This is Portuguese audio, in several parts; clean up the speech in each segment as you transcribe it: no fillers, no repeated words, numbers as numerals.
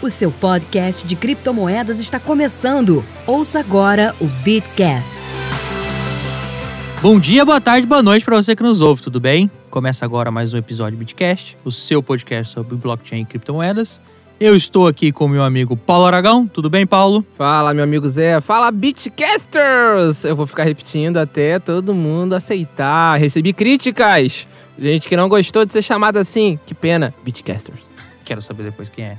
O seu podcast de criptomoedas está começando. Ouça agora o Bitcast. Bom dia, boa tarde, boa noite para você que nos ouve, tudo bem? Começa agora mais um episódio do Bitcast, o seu podcast sobre blockchain e criptomoedas. Eu estou aqui com o meu amigo Paulo Aragão. Tudo bem, Paulo? Fala, meu amigo Zé. Fala, Bitcasters! Eu vou ficar repetindo até todo mundo aceitar. Recebi críticas. Gente que não gostou de ser chamado assim. Que pena, Bitcasters. Quero saber depois quem é.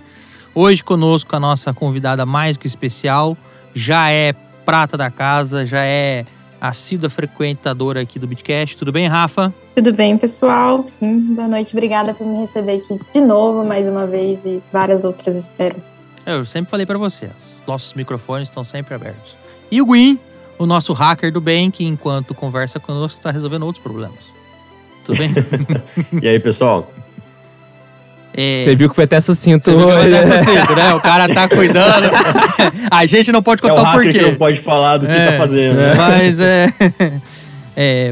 Hoje conosco a nossa convidada mais que especial. Já é prata da casa, já é assídua frequentadora aqui do Bitcast. Tudo bem, Rafa? Tudo bem, pessoal? Sim, boa noite. Obrigada por me receber aqui de novo, mais uma vez, e várias outras, espero. Eu sempre falei pra você, nossos microfones estão sempre abertos. E o Gwyn, o nosso hacker do bem, que enquanto conversa conosco está resolvendo outros problemas. Tudo bem? E aí, pessoal? Você viu que foi até sucinto. Né? O cara tá cuidando. A gente não pode contar o porquê. Que não pode falar do que tá fazendo. Mas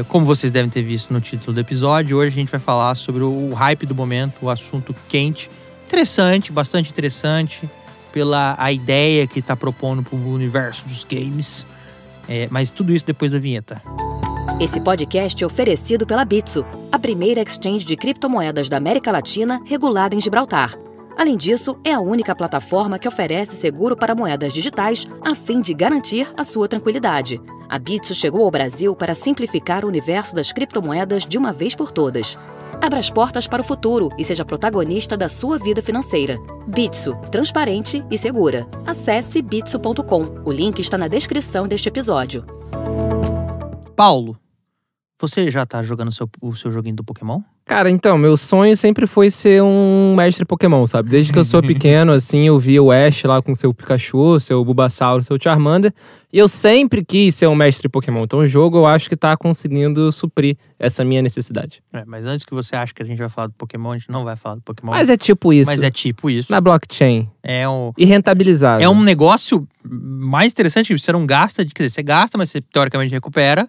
como vocês devem ter visto no título do episódio, hoje a gente vai falar sobre o hype do momento, o assunto quente. Interessante, bastante interessante, pela a ideia que tá propondo pro universo dos games. Mas tudo isso depois da vinheta. Esse podcast é oferecido pela Bitso, a primeira exchange de criptomoedas da América Latina regulada em Gibraltar. Além disso, é a única plataforma que oferece seguro para moedas digitais a fim de garantir a sua tranquilidade. A Bitso chegou ao Brasil para simplificar o universo das criptomoedas de uma vez por todas. Abra as portas para o futuro e seja protagonista da sua vida financeira. Bitso, transparente e segura. Acesse bitso.com. O link está na descrição deste episódio. Paulo, você já tá jogando o seu joguinho do Pokémon? Cara, então, meu sonho sempre foi ser um mestre Pokémon, sabe? Desde que eu sou pequeno, assim, eu via o Ash lá com seu Pikachu, seu Bulbasaur, seu Charmander. E eu sempre quis ser um mestre Pokémon. Então o jogo eu acho que tá conseguindo suprir essa minha necessidade. Mas antes que você ache que a gente vai falar do Pokémon, a gente não vai falar do Pokémon. Mas é tipo isso. Na blockchain. E rentabilizado. É um negócio mais interessante, você não gasta, quer dizer, você gasta, mas você teoricamente recupera.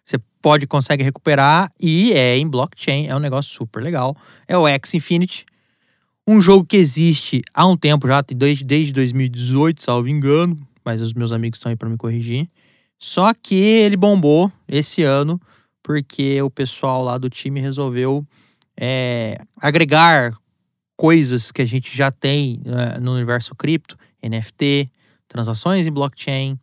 Você consegue recuperar e em blockchain, é um negócio super legal. É o Axie Infinity, um jogo que existe há um tempo já, desde 2018, salvo engano, mas os meus amigos estão aí para me corrigir. Só que ele bombou esse ano, porque o pessoal lá do time resolveu agregar coisas que a gente já tem no universo cripto, NFT, transações em blockchain,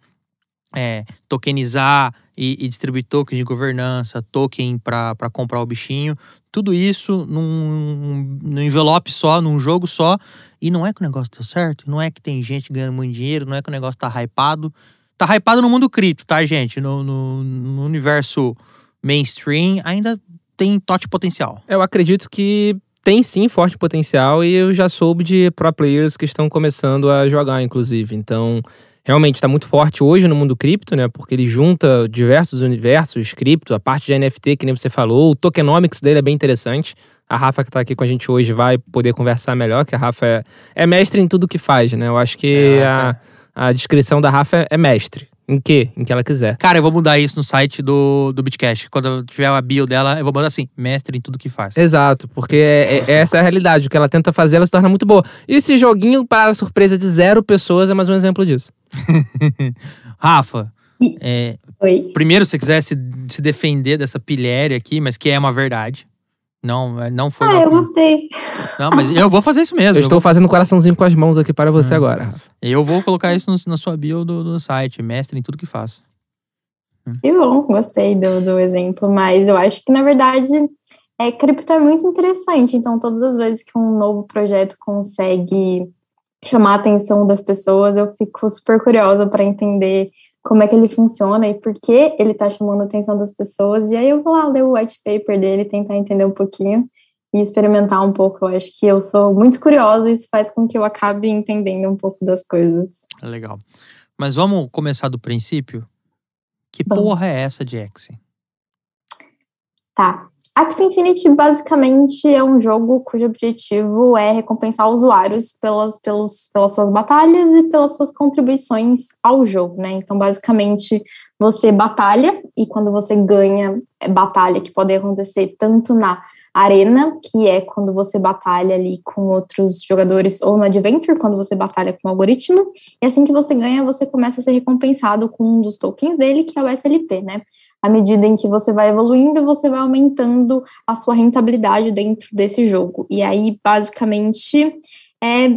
tokenizar e distribuir tokens de governança, token para comprar o bichinho. Tudo isso num envelope só, num jogo só. E não é que o negócio deu certo, não é que tem gente ganhando muito dinheiro, não é que o negócio tá hypado. Tá hypado no mundo cripto, tá, gente? No universo mainstream ainda tem tote potencial. Eu acredito que tem sim forte potencial e eu já soube de pro players que estão começando a jogar, inclusive. Então, realmente está muito forte hoje no mundo cripto, né? Porque ele junta diversos universos cripto, a parte de NFT, que nem você falou, o tokenomics dele é bem interessante. A Rafa, que tá aqui com a gente hoje, vai poder conversar melhor, que a Rafa é mestre em tudo que faz, né? Eu acho que a descrição da Rafa é mestre. Em quê? Em que ela quiser. Cara, eu vou mudar isso no site do Bitcast. Quando eu tiver a bio dela, eu vou mandar assim, mestre em tudo que faz. Exato, porque essa é a realidade. O que ela tenta fazer, ela se torna muito boa. E esse joguinho, para a surpresa de 0 pessoas, é mais um exemplo disso. Rafa, Oi. Primeiro, se você quiser se defender dessa pilhéria aqui, mas que é uma verdade. Não foi eu gostei. Não, mas eu vou fazer isso mesmo. Eu estou fazendo coraçãozinho com as mãos aqui para você agora, Rafa. Eu vou colocar isso na sua bio do site, mestre em tudo que faço. Que bom, gostei do exemplo, mas eu acho que, na verdade, cripto é muito interessante. Então, todas as vezes que um novo projeto consegue chamar a atenção das pessoas, eu fico super curiosa para entender como é que ele funciona e por que ele tá chamando a atenção das pessoas. E aí eu vou lá ler o white paper dele, tentar entender um pouquinho e experimentar um pouco. Eu acho que eu sou muito curiosa e isso faz com que eu acabe entendendo um pouco das coisas. Legal. Mas vamos começar do princípio? Que porra é essa de Axie? Tá. Axie Infinity basicamente é um jogo cujo objetivo é recompensar usuários pelas suas batalhas e pelas suas contribuições ao jogo, né? Então, basicamente, você batalha e quando você ganha batalha, que pode acontecer tanto na Arena, que é quando você batalha ali com outros jogadores, ou no Adventure, quando você batalha com o algoritmo, e assim que você ganha, você começa a ser recompensado com um dos tokens dele, que é o SLP, né? À medida em que você vai evoluindo, você vai aumentando a sua rentabilidade dentro desse jogo. E aí, basicamente,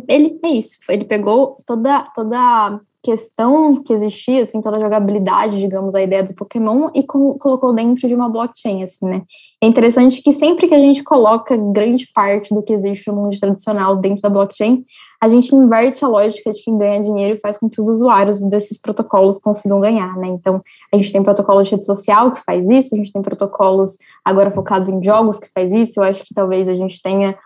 ele é isso. Ele pegou toda a questão que existia, assim, toda a jogabilidade, digamos, a ideia do Pokémon, e colocou dentro de uma blockchain, assim, né? É interessante que sempre que a gente coloca grande parte do que existe no mundo tradicional dentro da blockchain, a gente inverte a lógica de quem ganha dinheiro e faz com que os usuários desses protocolos consigam ganhar, né? Então, a gente tem protocolo de rede social que faz isso, a gente tem protocolos agora focados em jogos que faz isso, eu acho que talvez a gente tenha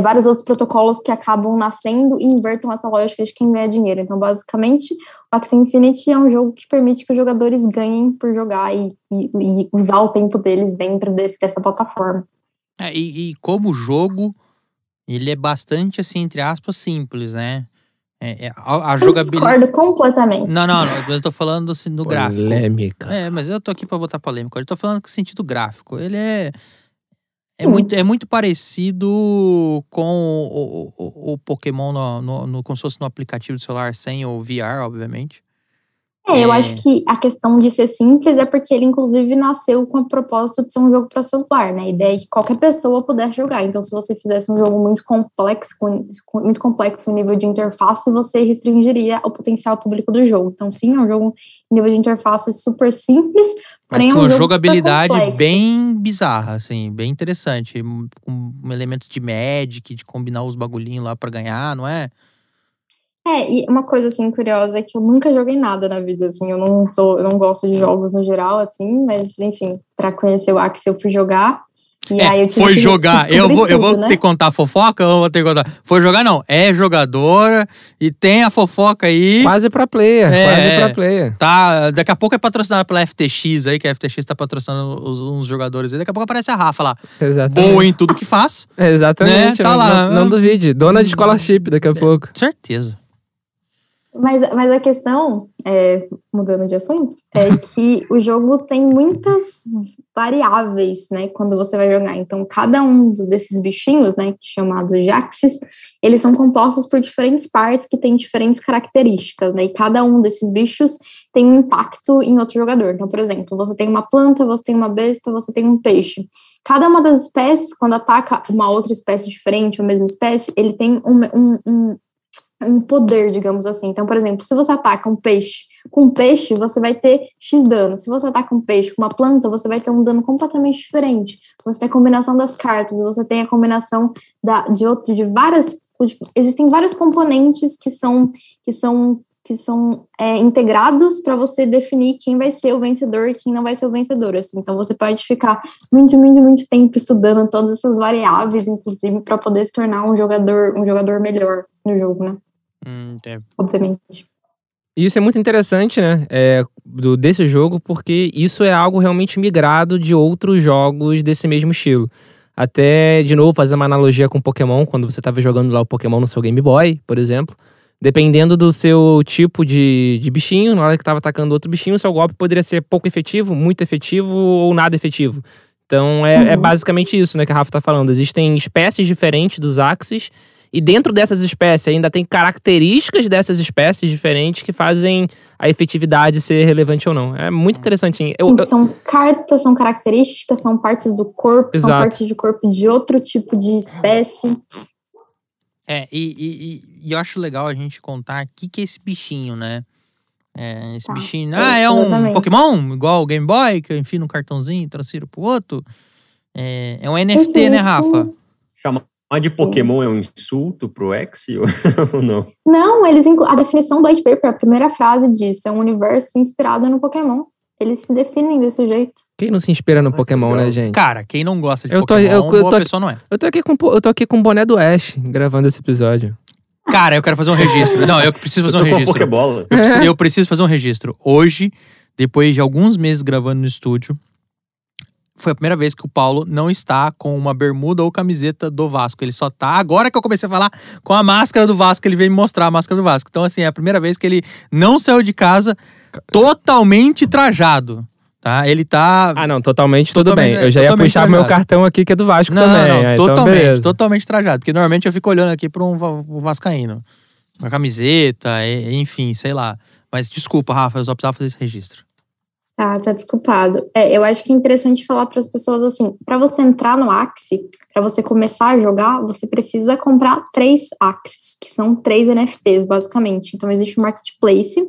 vários outros protocolos que acabam nascendo e invertam essa lógica de quem ganha dinheiro. Então, basicamente, o Axie Infinity é um jogo que permite que os jogadores ganhem por jogar e usar o tempo deles dentro dessa plataforma. E como jogo, ele é bastante, assim, entre aspas, simples, né? A jogabilidade... Discordo completamente. Não, eu tô falando assim, do gráfico. Polêmica. Mas eu tô aqui pra botar polêmica. Eu tô falando com sentido gráfico. Ele é muito parecido com o Pokémon como se fosse no aplicativo do celular sem o VR, obviamente. Eu acho que a questão de ser simples é porque ele, inclusive, nasceu com o propósito de ser um jogo para celular, né? A ideia é que qualquer pessoa pudesse jogar. Então, se você fizesse um jogo muito complexo em nível de interface, você restringiria o potencial público do jogo. Então, sim, é um jogo em nível de interface super simples, mas porém com é um jogo jogabilidade super complexo. bem bizarra, assim, bem interessante. Com elementos de Magic, de combinar os bagulhinhos lá para ganhar, não é? E uma coisa, assim, curiosa é que eu nunca joguei nada na vida, assim, eu não gosto de jogos no geral, assim, mas, enfim, pra conhecer o Axie eu fui jogar, e aí eu tive foi que jogar, eu vou né? ter que contar a fofoca ou vou ter que contar? Foi jogar não, é jogadora e tem a fofoca aí. Quase pra player. Tá, daqui a pouco é patrocinada pela FTX aí, que a FTX tá patrocinando uns jogadores aí, daqui a pouco aparece a Rafa lá. Exatamente. Boa em tudo que faz. Exatamente, né? Tá lá. Não duvide, dona de escola chip daqui a pouco. Certeza. Mas a questão, mudando de assunto, é que o jogo tem muitas variáveis, né, quando você vai jogar. Então, cada um desses bichinhos, né, chamados Jaxes, eles são compostos por diferentes partes que têm diferentes características, né, e cada um desses bichos tem um impacto em outro jogador. Então, por exemplo, você tem uma planta, você tem uma besta, você tem um peixe. Cada uma das espécies, quando ataca uma outra espécie diferente, ou a mesma espécie, ele tem um poder, digamos assim. Então, por exemplo, se você ataca um peixe com um peixe, você vai ter X dano. Se você ataca um peixe com uma planta, você vai ter um dano completamente diferente. Você tem a combinação das cartas, você tem a combinação de várias... Existem vários componentes que são integrados para você definir quem vai ser o vencedor e quem não vai ser o vencedor. Assim. Então, você pode ficar muito, muito, muito tempo estudando todas essas variáveis, inclusive, para poder se tornar um jogador melhor no jogo, né? Obviamente. Isso é muito interessante, né, desse jogo, porque isso é algo realmente migrado de outros jogos desse mesmo estilo. Até, de novo, fazer uma analogia com Pokémon, quando você estava jogando lá o Pokémon no seu Game Boy, por exemplo. Dependendo do seu tipo de bichinho, na hora que estava atacando outro bichinho, o seu golpe poderia ser pouco efetivo, muito efetivo ou nada efetivo. Então, é basicamente isso, né, que a Rafa tá falando. Existem espécies diferentes dos Axies, e dentro dessas espécies ainda tem características dessas espécies diferentes que fazem a efetividade ser relevante ou não. É muito interessante, sim. São cartas, são características, são partes do corpo, Exato. São partes do corpo de outro tipo de espécie. E eu acho legal a gente contar o que é esse bichinho, né? Esse bichinho... é um Pokémon, igual o Game Boy, que eu enfio num cartãozinho e transfiro pro outro. É um NFT, né, Rafa? Chamar de Pokémon é um insulto pro Axie ou não? Não, a definição do white paper, a primeira frase diz, é um universo inspirado no Pokémon. Eles se definem desse jeito. Quem não se inspira no Pokémon, né, gente? Cara, quem não gosta de Pokémon, boa pessoa não é. Eu tô aqui com o boné do Ash, gravando esse episódio. Cara, eu quero fazer um registro. Não, eu preciso fazer um registro. Com a Pokébola. Eu preciso fazer um registro. Hoje, depois de alguns meses gravando no estúdio, foi a primeira vez que o Paulo não está com uma bermuda ou camiseta do Vasco. Ele só tá, agora que eu comecei a falar, com a máscara do Vasco. Ele veio me mostrar a máscara do Vasco. Então, assim, é a primeira vez que ele não saiu de casa totalmente trajado. tá? Ele tá... Ah, não, totalmente tudo bem. Totalmente- Eu já ia totalmente puxar meu trajado. cartão aqui, que é do Vasco Não, também. não, Então, totalmente, beleza. totalmente trajado. Porque normalmente eu fico olhando aqui pra um vascaíno. Uma camiseta, enfim, sei lá. Mas desculpa, Rafa, eu só precisava fazer esse registro. Tá desculpado. Eu acho que é interessante falar para as pessoas assim, para você entrar no Axie, para você começar a jogar, você precisa comprar 3 Axies, que são 3 NFTs, basicamente. Então, existe um marketplace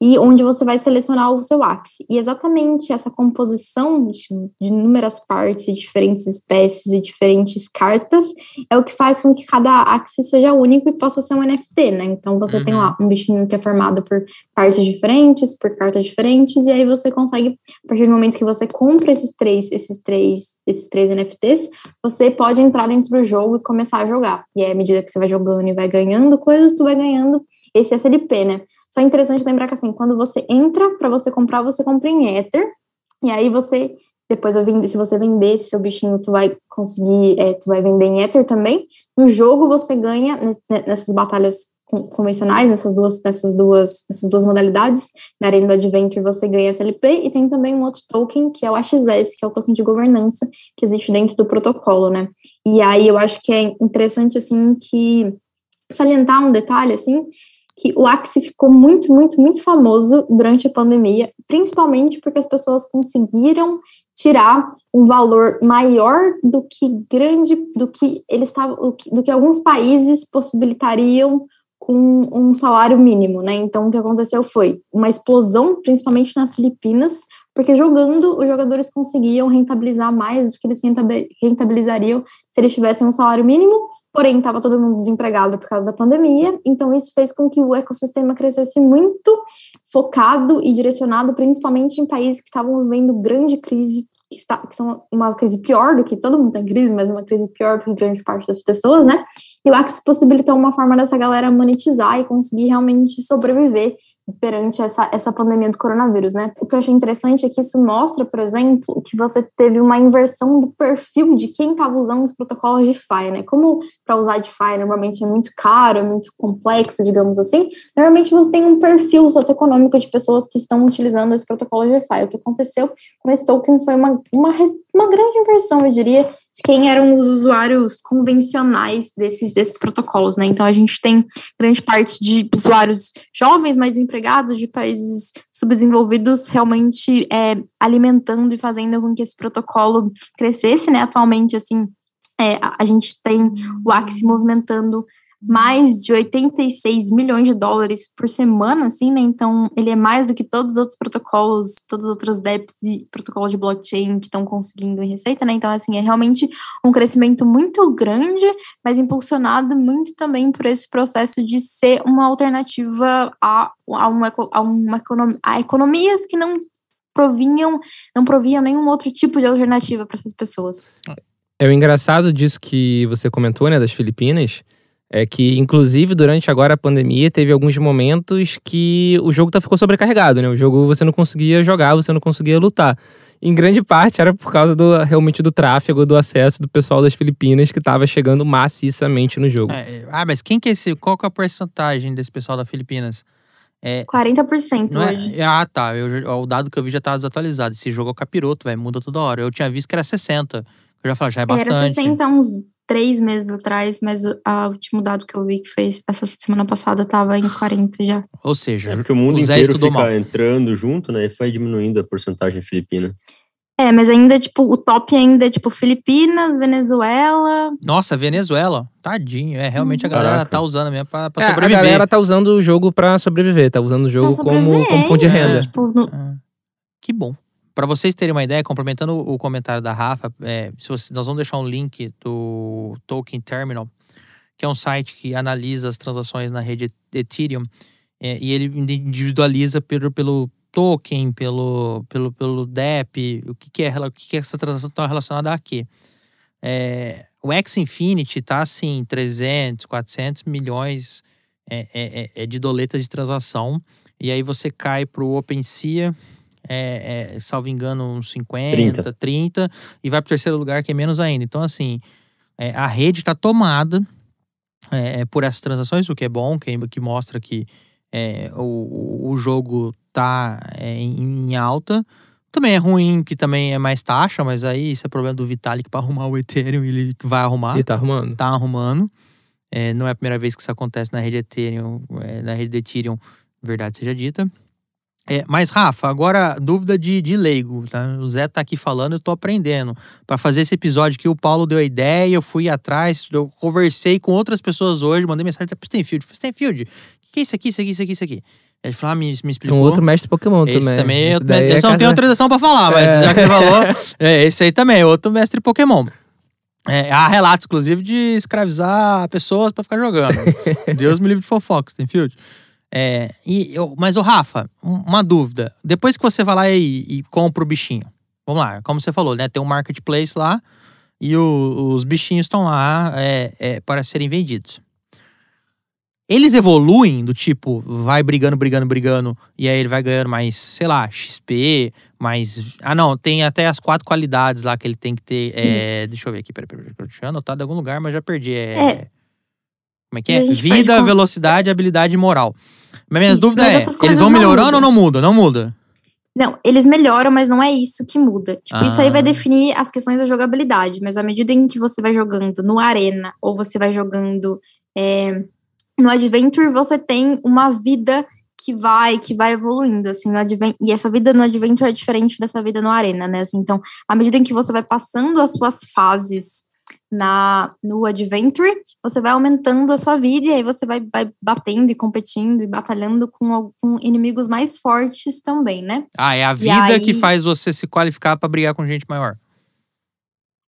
e onde você vai selecionar o seu Axie. E exatamente essa composição de inúmeras partes e diferentes espécies e diferentes cartas é o que faz com que cada Axie seja único e possa ser um NFT, né? Então, você tem lá um bichinho que é formado por partes diferentes, por cartas diferentes, e aí você consegue, a partir do momento que você compra esses três NFTs, você pode entrar dentro do jogo e começar a jogar. E aí, à medida que você vai jogando e vai ganhando coisas, tu vai ganhando esse SLP, né? Só é interessante lembrar que, assim, quando você entra, para você comprar, você compra em Ether, e aí você, depois, se você vender esse seu bichinho, tu vai conseguir, tu vai vender em Ether também. No jogo, você ganha, nessas batalhas convencionais, nessas duas modalidades, na Arena do Adventure você ganha SLP, e tem também um outro token, que é o AXS, que é o token de governança, que existe dentro do protocolo, né? E aí eu acho que é interessante, assim, que salientar um detalhe, assim, que o Axie ficou muito, muito, muito famoso durante a pandemia, principalmente porque as pessoas conseguiram tirar um valor maior do que alguns países possibilitariam com um salário mínimo, né? Então, o que aconteceu foi uma explosão, principalmente nas Filipinas, porque jogando, os jogadores conseguiam rentabilizar mais do que eles rentabilizariam se eles tivessem um salário mínimo. Porém, estava todo mundo desempregado por causa da pandemia, então isso fez com que o ecossistema crescesse muito focado e direcionado principalmente em países que estavam vivendo grande crise, que são uma crise pior do que todo mundo tem crise, mas uma crise pior do que grande parte das pessoas, né? E o Axie possibilitou uma forma dessa galera monetizar e conseguir realmente sobreviver perante essa pandemia do coronavírus, né? O que eu achei interessante é que isso mostra, por exemplo, que você teve uma inversão do perfil de quem estava usando os protocolos de DeFi, né? Como para usar DeFi normalmente é muito caro, é muito complexo, digamos assim, normalmente você tem um perfil socioeconômico de pessoas que estão utilizando esse protocolo de DeFi. O que aconteceu com esse token foi uma grande inversão, eu diria, de quem eram os usuários convencionais desses protocolos, né? Então, a gente tem grande parte de usuários jovens, mais empregados, de países subdesenvolvidos, realmente alimentando e fazendo com que esse protocolo crescesse, né? Atualmente, assim, a gente tem o Axie movimentando mais de 86 milhões de dólares por semana, assim, né? Então, ele é mais do que todos os outros protocolos, todas as outras dApps e protocolos de blockchain que estão conseguindo em receita, né? Então, assim, é realmente um crescimento muito grande, mas impulsionado muito também por esse processo de ser uma alternativa a economias que não proviam nenhum outro tipo de alternativa para essas pessoas. O engraçado disso que você comentou, né, das Filipinas, é que, inclusive, durante agora a pandemia, teve alguns momentos que o jogo ficou sobrecarregado, né? O jogo você não conseguia jogar, você não conseguia lutar. Em grande parte era por causa realmente do tráfego, do acesso do pessoal das Filipinas que estava chegando maciçamente no jogo. Mas qual que é a porcentagem desse pessoal das Filipinas? 40% hoje. Tá. O dado que eu vi já tá desatualizado. Esse jogo é o capiroto, velho. Muda toda hora. Eu tinha visto que era 60. Eu já falei, já é bastante. Era 60 há uns 3 meses atrás, mas o último dado que eu vi, que foi essa semana passada, tava em 40 já. Ou seja, porque o mundo inteiro fica entrando junto, né? E foi diminuindo a porcentagem filipina. Mas ainda, o top ainda é, Filipinas, Venezuela. Nossa, Venezuela. Tadinho. Realmente a galera tá usando mesmo pra sobreviver. A galera tá usando o jogo pra sobreviver. Tá usando o jogo como fonte de renda. Que bom. Para vocês terem uma ideia, complementando o comentário da Rafa, nós vamos deixar um link do Token Terminal, que é um site que analisa as transações na rede Ethereum, e ele individualiza pelo token, pelo dApp, o que é essa transação está relacionada a quê. O Axie Infinity está assim, 300, 400 milhões de doletas de transação, e aí você cai para o OpenSea, salvo engano, uns 50, 30, e vai para o terceiro lugar, que é menos ainda. Então, assim, a rede está tomada por essas transações, o que é bom, que mostra que o jogo está em alta. Também é ruim, que também é mais taxa, mas aí isso é problema do Vitalik pra arrumar o Ethereum, ele vai arrumar. E tá arrumando. Tá arrumando. Não é a primeira vez que isso acontece na rede Ethereum, na rede de Ethereum, verdade seja dita. Mas, Rafa, agora dúvida de leigo, tá? O Zé tá aqui falando, eu tô aprendendo. Pra fazer esse episódio que o Paulo deu a ideia, eu fui atrás, eu conversei com outras pessoas hoje, mandei mensagem até pro Stanfield. Falei, Stanfield, o que é isso aqui, isso aqui, isso aqui, isso aqui? Ele falou, me explicou. Um outro mestre Pokémon esse também. eu só não tenho autorização pra falar, mas já que você falou, esse aí também, outro mestre Pokémon. Há relatos, inclusive, de escravizar pessoas pra ficar jogando. Deus me livre de fofoca, Stanfield. Mas, o Rafa, uma dúvida. Depois que você vai lá e compra o bichinho, vamos lá, como você falou, né? Tem um marketplace lá e os bichinhos estão lá para serem vendidos. Eles evoluem do tipo, vai brigando, e aí ele vai ganhando mais, sei lá, XP, mais... Ah, não, tem até as 4 qualidades lá que ele tem que ter. Deixa eu ver aqui, peraí, eu tinha anotado em algum lugar, mas já perdi. Como é que é? Vida, velocidade, habilidade e moral. Mas minhas dúvidas eles vão melhorando ou não muda? Não muda? Não, eles melhoram, mas não é isso que muda. Tipo, isso aí vai definir as questões da jogabilidade, mas à medida em que você vai jogando no Arena, ou você vai jogando no Adventure, você tem uma vida que vai evoluindo, assim, no Adventure. E essa vida no Adventure é diferente dessa vida no Arena, né? Assim, então, à medida em que você vai passando as suas fases no Adventure, você vai aumentando a sua vida e aí você vai batendo e competindo e batalhando com inimigos mais fortes também, né? É a vida que faz você se qualificar pra brigar com gente maior.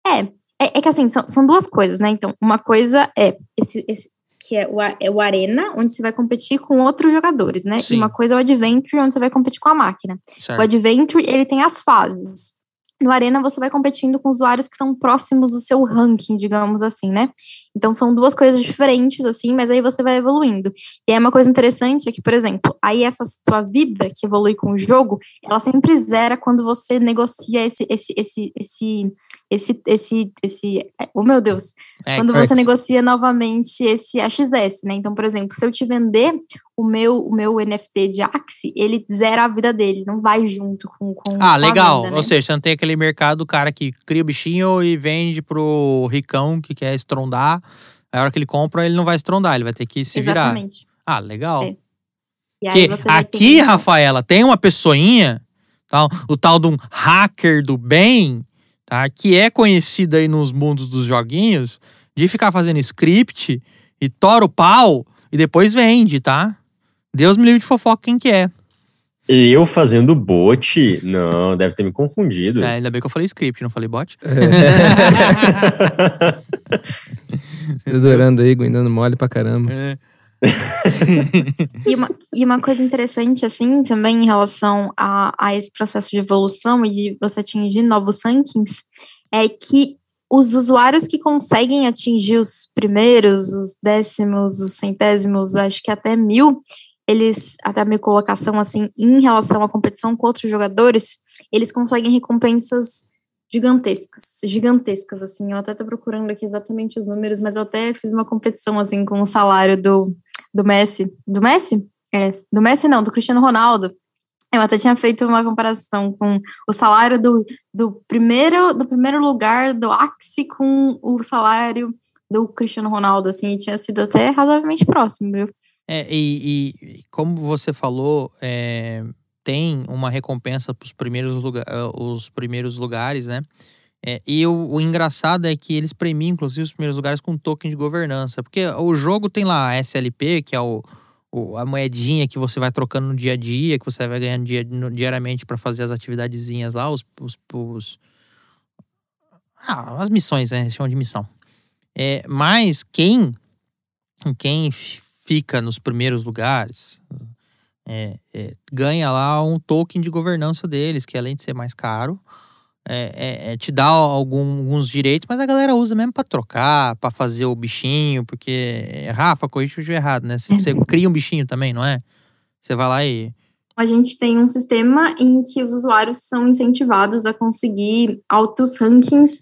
É que assim, são duas coisas, né? Então, uma coisa é esse que é o Arena, onde você vai competir com outros jogadores, né? Sim. E uma coisa é o Adventure, onde você vai competir com a máquina. Certo. O Adventure, ele tem as fases. No Arena, você vai competindo com usuários que estão próximos do seu ranking, digamos assim, né? Então, são duas coisas diferentes, assim, mas aí você vai evoluindo. E aí, uma coisa interessante é que, por exemplo, aí essa sua vida que evolui com o jogo, ela sempre zera quando você negocia oh, meu Deus! Quando você negocia novamente esse AXS, né? Então, por exemplo, se eu te vender o meu NFT de Axie, ele zera a vida dele, não vai junto com legal. a venda, né? Ou seja, você não tem aquele mercado do cara que cria o bichinho e vende pro ricão que quer estrondar. A hora que ele compra, ele não vai estrondar, ele vai ter que se virar. Exatamente. Legal. E aí você vai aqui, Rafaela, tem uma pessoinha, tá? O tal de um hacker do bem, tá? Que é conhecido aí nos mundos dos joguinhos, de ficar fazendo script e tora o pau e depois vende, tá? Deus me livre de fofoca quem que é. Eu fazendo bot? Não, deve ter me confundido. Ainda bem que eu falei script, não falei bot. Adorando aí, dando mole pra caramba. E uma coisa interessante, assim, também em relação a esse processo de evolução e de você atingir novos rankings, é que os usuários que conseguem atingir os primeiros, os décimos, os centésimos, acho que até 1000, eles, até a minha colocação, assim, em relação à competição com outros jogadores, eles conseguem recompensas gigantescas, assim. Eu até tô procurando aqui exatamente os números, mas eu até fiz uma competição, assim, com o salário do Messi. Do Messi? Do Messi não, do Cristiano Ronaldo. Eu até tinha feito uma comparação com o salário do primeiro lugar do Axie com o salário do Cristiano Ronaldo, assim, e tinha sido até razoavelmente próximo, viu? E como você falou, tem uma recompensa para os primeiros lugares, né? E o engraçado é que eles premiam, inclusive, os primeiros lugares com token de governança. Porque o jogo tem lá a SLP, que é a moedinha que você vai trocando no dia a dia, que você vai ganhando diariamente para fazer as atividadezinhas lá, as missões, né? Eles chamam de missão. Mas quem fica nos primeiros lugares ganha lá um token de governança deles, que além de ser mais caro, te dá alguns direitos, mas a galera usa mesmo pra trocar, pra fazer o bichinho, porque, Rafa, corrige se eu estiver errado, né? Você cria um bichinho também, não é? Você vai lá e A gente tem um sistema em que os usuários são incentivados a conseguir altos rankings,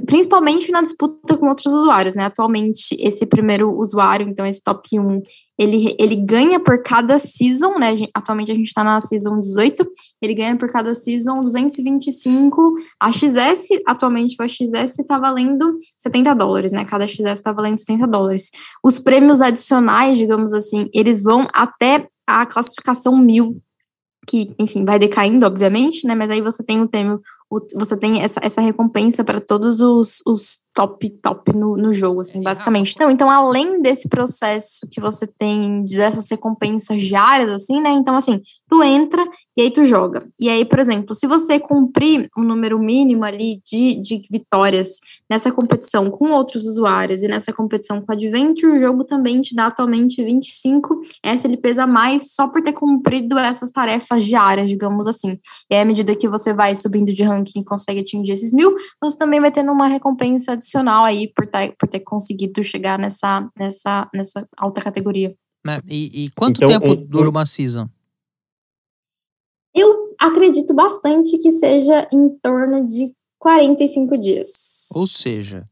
principalmente na disputa com outros usuários, né? Atualmente, esse primeiro usuário, então esse top 1, ele ganha por cada season, né? Atualmente a gente tá na season 18, ele ganha por cada season 225. A XS, atualmente o XS tá valendo $70, né? Cada XS tá valendo $70. Os prêmios adicionais, digamos assim, eles vão até a classificação 1000, que, enfim, vai decaindo, obviamente, né, mas aí você tem você tem essa recompensa para todos os top no jogo, assim, basicamente. Então, além desse processo que você tem dessas recompensas diárias, assim, né, então, assim, tu entra e aí tu joga. E aí, por exemplo, se você cumprir um número mínimo ali de vitórias nessa competição com outros usuários e nessa competição com Adventure, o jogo também te dá atualmente 25 SLPs a mais só por ter cumprido essas tarefas diárias, digamos assim. E aí, à medida que você vai subindo de ranking e consegue atingir esses 1000, você também vai tendo uma recompensa adicional aí por ter conseguido chegar nessa alta categoria. Né? E quanto tempo dura uma season? Eu acredito bastante que seja em torno de 45 dias. Ou seja,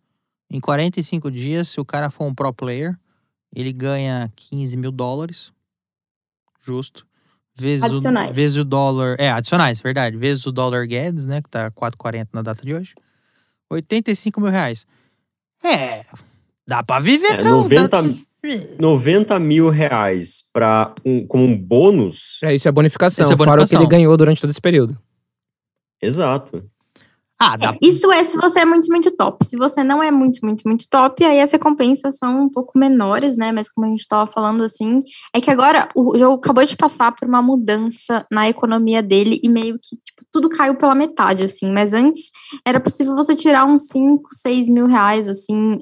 em 45 dias, se o cara for um pro player, ele ganha $15 mil. Justo. Adicionais. Vezes o dólar. Adicionais, verdade. Vezes o dólar Guedes, né? Que tá 4,40 na data de hoje. $85 mil. Dá pra viver, 90 mil reais como um bônus. Isso é bonificação, Isso é fora o que ele ganhou durante todo esse período. Exato. Isso é se você é muito, muito top. Se você não é muito, muito, muito top, aí as recompensas são um pouco menores, né? Mas como a gente estava falando, assim, é que agora o jogo acabou de passar por uma mudança na economia dele e meio que, tipo, tudo caiu pela metade, assim. Mas antes era possível você tirar uns 5, 6 mil reais, assim,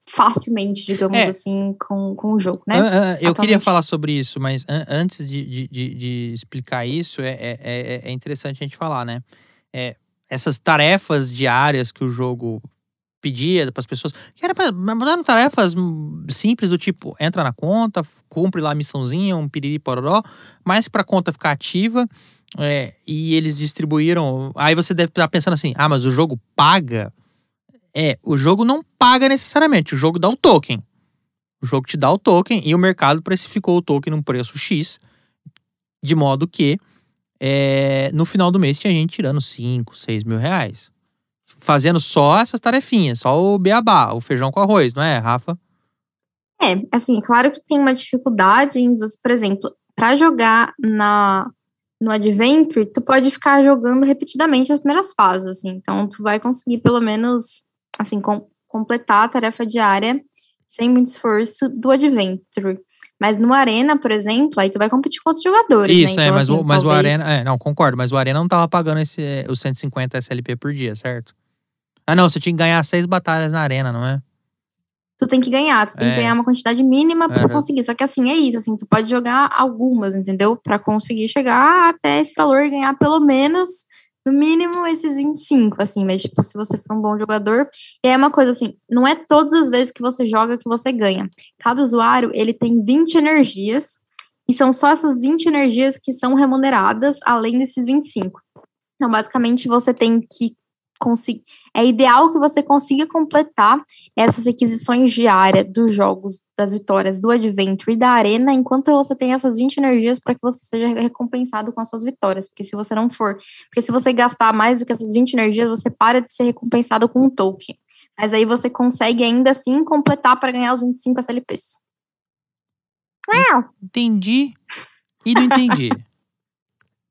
facilmente, digamos assim, com o jogo, né? Eu queria falar sobre isso, mas antes de explicar isso, é interessante a gente falar, né? Essas tarefas diárias que o jogo pedia para as pessoas, que eram tarefas simples do tipo, entra na conta, cumpre lá a missãozinha, um piriri pororó, mas para a conta ficar ativa, e eles distribuíram. Aí você deve estar pensando assim, mas o jogo paga? O jogo não paga necessariamente, o jogo dá o token. O jogo te dá o token e o mercado precificou o token num preço X, de modo que no final do mês tinha gente tirando 5, 6 mil reais. Fazendo só essas tarefinhas, só o beabá, o feijão com arroz, não é, Rafa? Assim, claro que tem uma dificuldade em você, por exemplo, para jogar no Adventure, tu pode ficar jogando repetidamente as primeiras fases, assim. Então, tu vai conseguir, pelo menos, assim, completar a tarefa diária sem muito esforço do Adventure. Mas no Arena, por exemplo, aí tu vai competir com outros jogadores, Isso, né? Então, mas, assim, mas o talvez... Arena... não, concordo, mas o Arena não tava pagando os 150 SLP por dia, certo? Não, você tinha que ganhar 6 batalhas na Arena, não é? Tu tem que ganhar uma quantidade mínima pra conseguir. Só que assim, é isso, assim, tu pode jogar algumas, entendeu? Pra conseguir chegar até esse valor e ganhar pelo menos, no mínimo, esses 25, assim. Mas, tipo, se você for um bom jogador... E é uma coisa assim, não é todas as vezes que você joga que você ganha. Cada usuário, ele tem 20 energias, e são só essas 20 energias que são remuneradas, além desses 25. Então, basicamente, você tem que é ideal que você consiga completar essas requisições diárias dos jogos, das vitórias do Adventure e da Arena, enquanto você tem essas 20 energias para que você seja recompensado com as suas vitórias, porque se você não for, porque se você gastar mais do que essas 20 energias, você para de ser recompensado com um token, mas aí você consegue ainda assim completar para ganhar os 25 SLPs. Entendi e não entendi.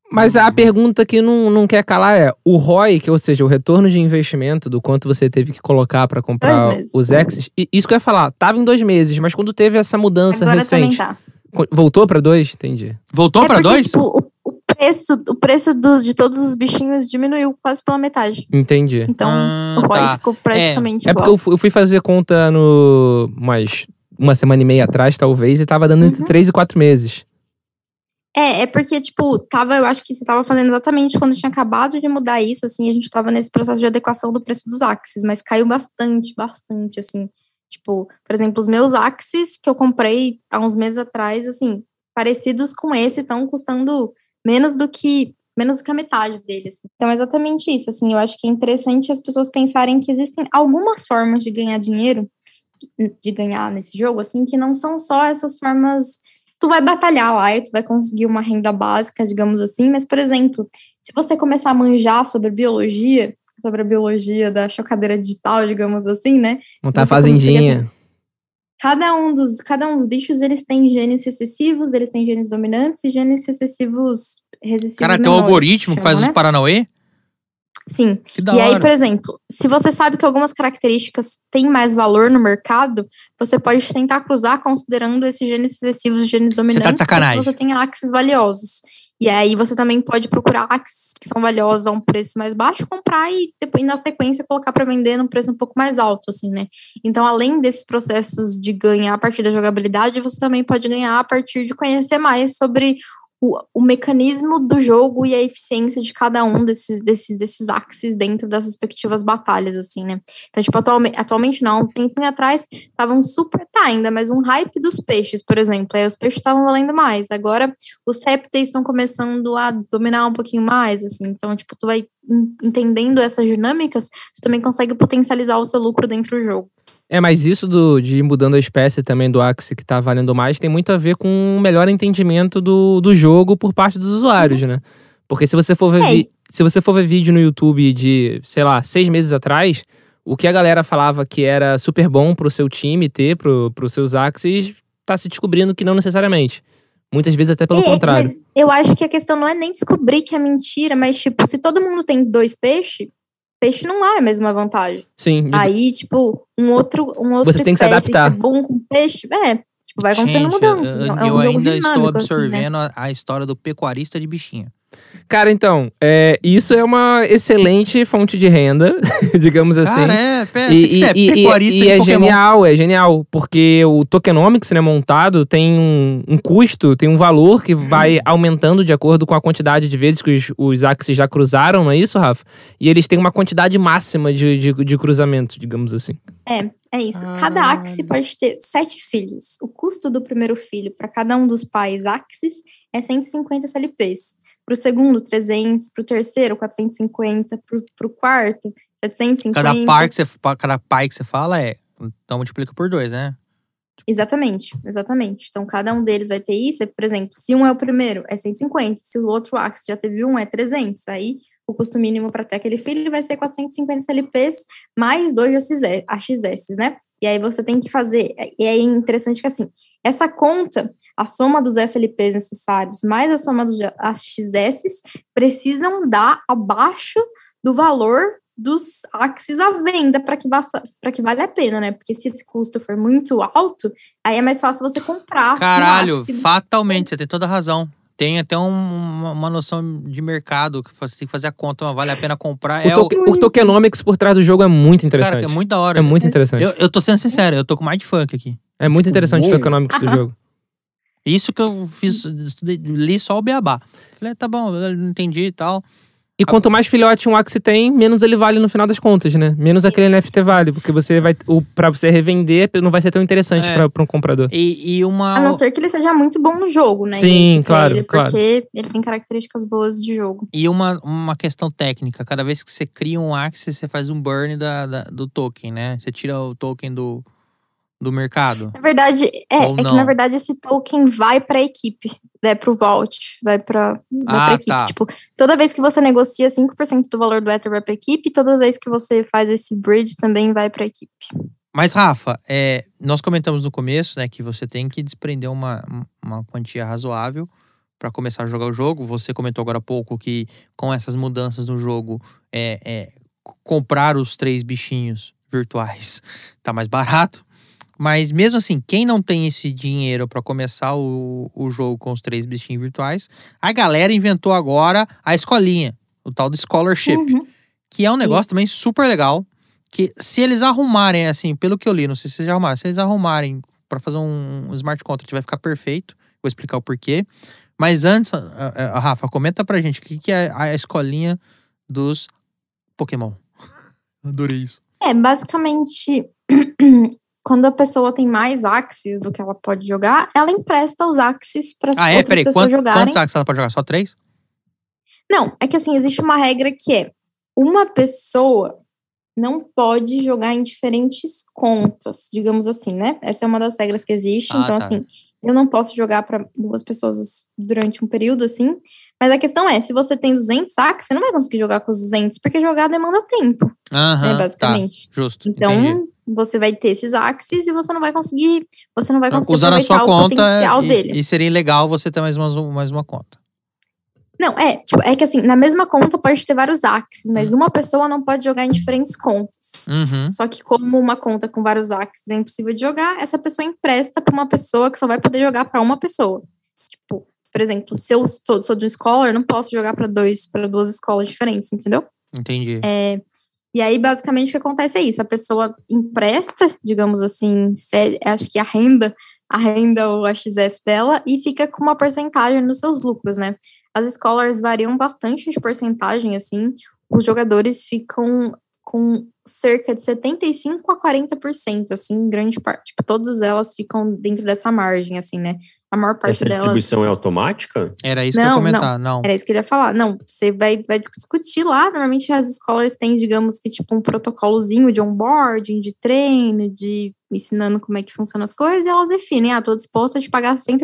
Mas a pergunta que não quer calar é, o ROI, ou seja, o retorno de investimento do quanto você teve que colocar pra comprar os Exes, isso que eu ia falar, tava em 2 meses, mas quando teve essa mudança agora recente, também tá. Voltou pra 2? Entendi. Voltou pra 2? Tipo, o preço de todos os bichinhos diminuiu quase pela metade. Entendi. Então, o ROI ficou praticamente igual. Porque eu fui fazer conta uma semana e meia atrás, talvez, e tava dando entre 3 e 4 meses. É porque, tipo, eu acho que você tava fazendo exatamente quando tinha acabado de mudar isso, assim, a gente tava nesse processo de adequação do preço dos Axes, mas caiu bastante, assim. Tipo, por exemplo, os meus Axes que eu comprei há uns meses atrás, assim, parecidos com esse, estão custando menos do que a metade dele, assim. Então, é exatamente isso, assim, eu acho que é interessante as pessoas pensarem que existem algumas formas de ganhar dinheiro, de ganhar nesse jogo, assim, que não são só essas formas. Tu vai batalhar lá e tu vai conseguir uma renda básica, digamos assim, mas, por exemplo, se você começar a manjar sobre a biologia da chocadeira digital, digamos assim, né? Montar a fazendinha. Assim, cada um dos bichos, eles têm genes recessivos, eles têm genes dominantes e genes recessivos Cara, tem um menores, algoritmo que faz os Paranauê? Sim. Que da E aí, hora. por exemplo, se você sabe que algumas características têm mais valor no mercado, você pode tentar cruzar considerando esses genes recessivos e genes dominantes para que você tenha axes valiosos. E aí você também pode procurar axes que são valiosos a um preço mais baixo, comprar e depois, na sequência, colocar para vender num preço um pouco mais alto, assim, né? Então, além desses processos de ganhar a partir da jogabilidade, você também pode ganhar a partir de conhecer mais sobre o mecanismo do jogo e a eficiência de cada um desses axes dentro das respectivas batalhas, assim, né? Então, tipo, atualmente não, um tempinho atrás estavam ainda, mas um hype dos peixes, por exemplo, aí os peixes estavam valendo mais, agora os répteis estão começando a dominar um pouquinho mais, assim, então, tipo, tu vai entendendo essas dinâmicas, tu também consegue potencializar o seu lucro dentro do jogo. Mas isso de ir mudando a espécie também do Axie que tá valendo mais tem muito a ver com um melhor entendimento do jogo por parte dos usuários, né? Porque se você for ver vídeo no YouTube de, sei lá, 6 meses atrás, o que a galera falava que era super bom pro seu time ter, pros seus Axies, tá se descobrindo que não necessariamente. Muitas vezes até pelo contrário. Mas eu acho que a questão não é nem descobrir que é mentira, mas, tipo, se todo mundo tem 2 peixes, peixe não é a mesma vantagem. Sim. Aí, tipo, um outro você tem que se adaptar. Que é bom com peixe, tipo, vai acontecendo mudanças. É um eu jogo ainda dinâmico, estou absorvendo assim, né? a história do pecuarista de bichinha. Cara, então, isso é uma excelente fonte de renda, digamos assim. Cara, pecuarista de Pokémon. É genial, porque o tokenomics, né, montado tem um custo, tem um valor que vai aumentando de acordo com a quantidade de vezes que os Axies já cruzaram, não é isso, Rafa? E eles têm uma quantidade máxima de cruzamento, digamos assim. É isso. Cada Axie pode ter 7 filhos. O custo do primeiro filho para cada um dos pais Axies é 150 SLPs. Pro segundo, 300. Pro terceiro, 450. Pro quarto, 750. Cada pai que você fala então multiplica por 2, né? Exatamente. Então, cada um deles vai ter isso. Por exemplo, se um é o primeiro, é 150. Se o outro Axie já teve um, é 300. Aí, o custo mínimo para ter aquele filho vai ser 450 SLPs mais 2 AXS, né? E aí você tem que fazer. E é interessante que, assim, essa conta, a soma dos SLPs necessários mais a soma dos AXS precisam dar abaixo do valor dos Axies à venda para que valha a pena, né? Porque se esse custo for muito alto, aí é mais fácil você comprar. Caralho, fatalmente, você tem toda a razão. Tem até uma noção de mercado, que você tem que fazer a conta, mas vale a pena comprar. O tokenomics por trás do jogo é muito interessante. Cara, é muito da hora. É muito interessante. Eu tô sendo sincero, eu tô com mindfuck aqui. É muito interessante o tokenomics do jogo. Isso que eu fiz, li só o beabá. Falei, tá bom, eu não entendi e tal. E quanto mais filhote um Axie tem, menos ele vale no final das contas, né? Menos aquele NFT vale, porque você vai, pra você revender, não vai ser tão interessante pra um comprador. A não ser que ele seja muito bom no jogo, né? Sim, claro. Porque ele tem características boas de jogo. E uma questão técnica, cada vez que você cria um Axie, você faz um burn do token, né? Você tira o token do mercado. Na verdade, que na verdade esse token vai pra equipe, vai pro Vault, vai pra equipe. Tá. Tipo, toda vez que você negocia 5% do valor do Ether vai pra equipe, toda vez que você faz esse bridge também vai pra equipe. Mas, Rafa, nós comentamos no começo, né, que você tem que desprender uma quantia razoável para começar a jogar o jogo. Você comentou agora há pouco que com essas mudanças no jogo, comprar os 3 bichinhos virtuais tá mais barato. Mas mesmo assim, quem não tem esse dinheiro para começar o jogo com os 3 bichinhos virtuais, a galera inventou agora a escolinha, o tal do Scholarship, que é um negócio também super legal, que se eles arrumarem, assim, pelo que eu li, não sei se vocês já arrumaram, se eles arrumarem para fazer um smart contract vai ficar perfeito, vou explicar o porquê. Mas antes, Rafa, comenta pra gente o que é a escolinha dos Pokémon. Adorei isso. Basicamente... Quando a pessoa tem mais Axies do que ela pode jogar, ela empresta os Axies para as outras pessoas jogarem. Quantos Axies ela pode jogar? Só 3? Não, é que assim, existe uma regra que é uma pessoa não pode jogar em diferentes contas, digamos assim, né? Essa é uma das regras que existe. Então, tá. assim, eu não posso jogar para 2 pessoas durante um período, assim. Mas a questão é, se você tem 200 saques, você não vai conseguir jogar com os 200, porque jogar demanda tempo, né, basicamente. Tá, justo, Então, entendi. você vai ter esses axes e você não vai conseguir Usar na sua aproveitar o conta potencial dele. e seria legal você ter mais uma conta. Não, tipo, é que assim, na mesma conta pode ter vários axes, mas uma pessoa não pode jogar em diferentes contas. Uhum. Só que como uma conta com vários axes é impossível de jogar, essa pessoa empresta para uma pessoa que só vai poder jogar para uma pessoa. Tipo, por exemplo, se eu sou de um scholar, eu não posso jogar para 2 escolas diferentes, entendeu? Entendi. E aí, basicamente, o que acontece é isso. A pessoa empresta, digamos assim, acho que arrenda o AXS dela e fica com uma porcentagem nos seus lucros, né? As scholars variam bastante de porcentagem, assim. Os jogadores ficam com cerca de 75% a 40%, assim, em grande parte. Tipo, todas elas ficam dentro dessa margem, assim, né? A maior parte Essa delas... distribuição é automática? Era isso que eu ia comentar, não. Era isso que eu ia falar. Não, você vai discutir lá. Normalmente as escolas têm, digamos que, tipo, um protocolozinho de onboarding, de treino, de ensinando como é que funcionam as coisas, e elas definem, tô disposta a te pagar 100%.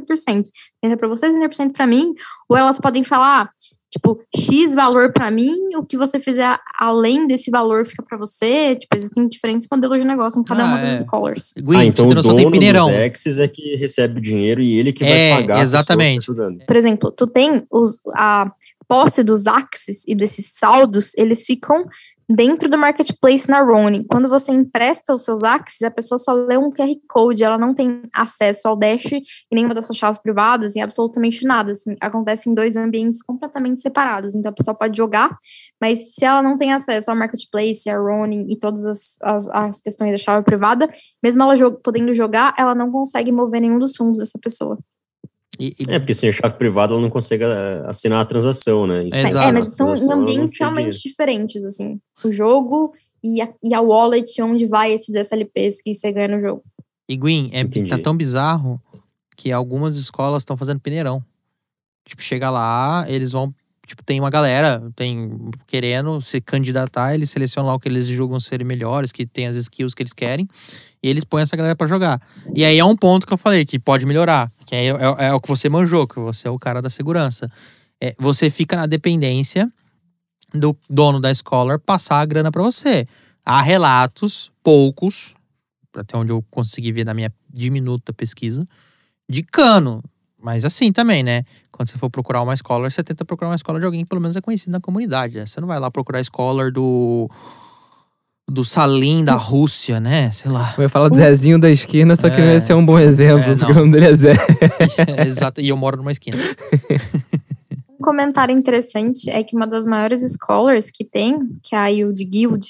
30% pra você, 30% pra mim. Ou elas podem falar, tipo, X valor pra mim, o que você fizer além desse valor fica pra você. Tipo, existem diferentes modelos de negócio em cada uma das scholars. Gwen, então você o noção, dono tem Pineirão. dos Exes é que recebe o dinheiro e ele que vai pagar exatamente. a pessoa que tá jogando. Por exemplo, tu tem a posse dos axes e desses saldos, eles ficam dentro do marketplace na Ronin. Quando você empresta os seus axes, a pessoa só lê um QR Code, ela não tem acesso ao Dash e nenhuma das suas chaves privadas, e absolutamente nada. Assim, acontece em 2 ambientes completamente separados. Então a pessoa pode jogar, mas se ela não tem acesso ao marketplace, a Ronin e todas as questões da chave privada, mesmo ela podendo jogar, ela não consegue mover nenhum dos fundos dessa pessoa. Porque sem a chave privada ela não consegue assinar a transação, né? Mas são em ambientes realmente diferentes, assim. O jogo e a wallet onde vai esses SLPs que você ganha no jogo. E Gwen, tá tão bizarro que algumas escolas estão fazendo peneirão. Tipo, chega lá, eles vão... Tipo, tem uma galera querendo se candidatar, eles selecionam lá o que eles julgam serem melhores, que tem as skills que eles querem, e eles põem essa galera pra jogar. E aí é um ponto que eu falei, que pode melhorar, que é o que você manjou, que você é o cara da segurança. Você fica na dependência do dono da Scholar passar a grana pra você. Há relatos, poucos, até onde eu consegui ver na minha diminuta pesquisa, de cano. Mas assim também, né? Quando você for procurar uma Scholar, você tenta procurar uma Scholar de alguém que pelo menos é conhecido na comunidade, né? Você não vai lá procurar a Scholar do Salim da Rússia, né? Sei lá. Eu ia falar do Zezinho da esquina, só que não ia ser um bom exemplo, porque o nome dele é Zé. Exato, e eu moro numa esquina. Um comentário interessante é que uma das maiores scholars que tem, que é a Yield Guild,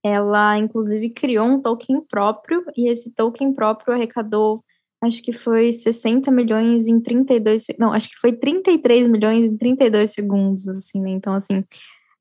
ela inclusive criou um token próprio, e esse token próprio arrecadou, acho que foi 60 milhões em 32... Não, acho que foi 33 milhões em 32 segundos, assim, né? Então, assim,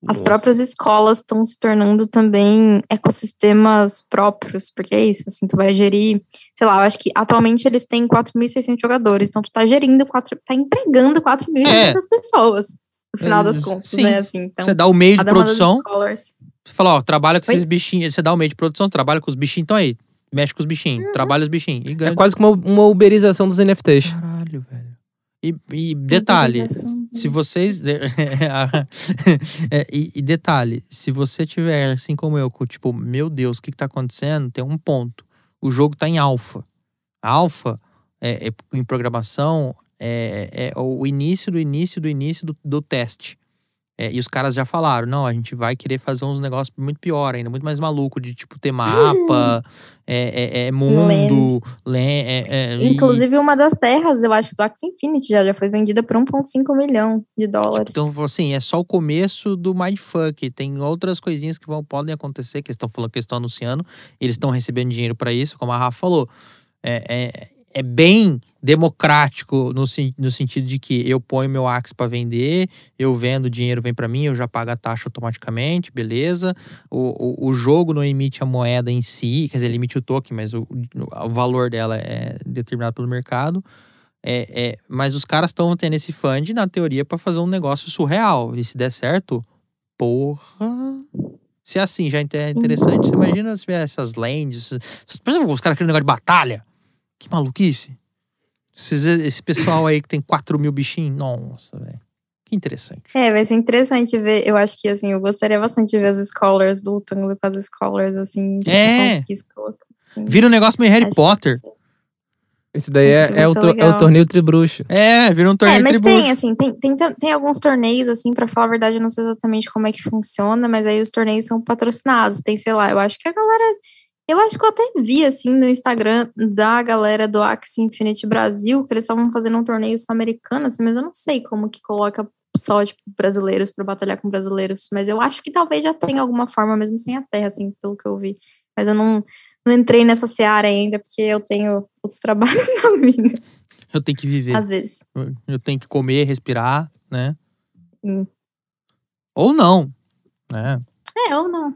as próprias escolas estão se tornando também ecossistemas próprios, porque é isso, assim, tu vai gerir, sei lá, eu acho que atualmente eles têm 4.600 jogadores, então tu tá gerindo, tá empregando 4.600 pessoas, no final das contas, sim. né, assim, então... Você dá o meio de produção, você fala, trabalha com esses bichinhos, você dá o meio de produção, trabalha com os bichinhos, então aí, mexe com os bichinhos, trabalha os bichinhos. E ganha. É quase como uma uberização dos NFTs. Caralho, velho. E detalhe, se vocês... e detalhe, se você tiver, assim como eu, tipo, meu Deus, o que tá acontecendo? Tem um ponto. O jogo tá em alfa. Alfa, em programação, é o início do teste. E os caras já falaram, não, a gente vai querer fazer uns negócios muito pior ainda, muito mais maluco, de tipo ter mapa, mundo, inclusive uma das terras, eu acho que do Axie Infinity já foi vendida por 1,5 milhão de dólares. Então, assim, é só o começo do mindfuck. Tem outras coisinhas que podem acontecer, que eles estão falando, que eles estão anunciando, eles estão recebendo dinheiro para isso, como a Rafa falou. É bem democrático no sentido de que eu ponho meu Axie para vender, eu vendo, o dinheiro vem para mim, eu já pago a taxa automaticamente, beleza. O jogo não emite a moeda em si, quer dizer, ele emite o token, mas o valor dela é determinado pelo mercado. Mas os caras estão tendo esse fund, na teoria, pra fazer um negócio surreal. E se der certo, porra... Se é assim, já é interessante. Você imagina se tiver essas lands... Por exemplo, os caras querem um negócio de batalha. Que maluquice. Esse pessoal aí que tem 4.000 bichinhos. Nossa, velho. Que interessante. Vai ser interessante ver. Eu acho que, assim, eu gostaria bastante de ver as Scholars lutando com as Scholars, assim. Conseguir colocar, assim. Vira um negócio meio Harry Potter. Esse daí é o torneio Tribruxo. Vira um torneio Tribruxo. Mas tem, assim, tem alguns torneios, assim, pra falar a verdade, eu não sei exatamente como é que funciona, mas aí os torneios são patrocinados. Tem, sei lá, eu acho que a galera... Eu acho que eu até vi, assim, no Instagram da galera do Axie Infinity Brasil, que eles estavam fazendo um torneio sul-americano, assim, mas eu não sei como que coloca só, tipo, brasileiros pra batalhar com brasileiros. Mas eu acho que talvez já tenha alguma forma, mesmo sem a terra, assim, pelo que eu vi. Mas eu não entrei nessa seara ainda, porque eu tenho outros trabalhos na vida. Eu tenho que viver. Às vezes. Eu tenho que comer, respirar, né? Hum. Ou não, né? Ou não.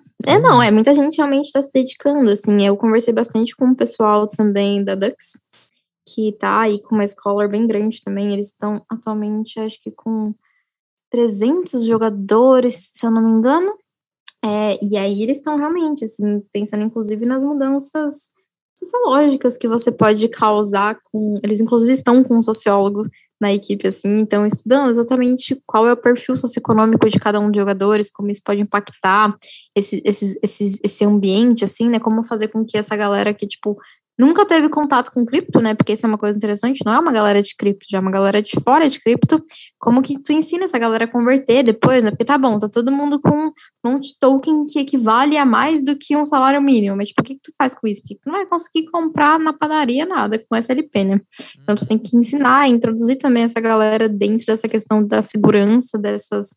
Muita gente realmente tá se dedicando, assim. Eu conversei bastante com o pessoal também da Dux, que tá aí com uma scholar bem grande também. Eles estão atualmente, acho que com 300 jogadores, se eu não me engano. E aí eles estão realmente, assim, pensando inclusive nas mudanças sociológicas que você pode causar com... Eles inclusive estão com um sociólogo na equipe, assim, então estudando exatamente qual é o perfil socioeconômico de cada um dos jogadores, como isso pode impactar esse ambiente, assim, né, como fazer com que essa galera que, tipo, nunca teve contato com cripto, né, porque isso é uma coisa interessante, não é uma galera de cripto, já é uma galera de fora de cripto, como que tu ensina essa galera a converter depois, né, porque tá bom, tá todo mundo com um monte de token que equivale a mais do que um salário mínimo, mas tipo, o que tu faz com isso? Porque tu não vai conseguir comprar na padaria nada com SLP, né, então tu tem que ensinar, introduzir também essa galera dentro dessa questão da segurança dessas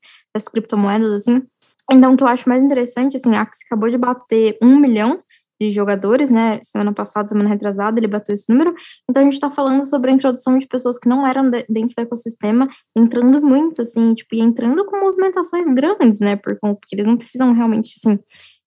criptomoedas, assim. Então, o que eu acho mais interessante, assim, a Axie acabou de bater 1 milhão de jogadores, né, semana passada, semana retrasada, ele bateu esse número, então a gente tá falando sobre a introdução de pessoas que não eram dentro do ecossistema, entrando muito, assim, tipo, e entrando com movimentações grandes, né, porque eles não precisam realmente, assim,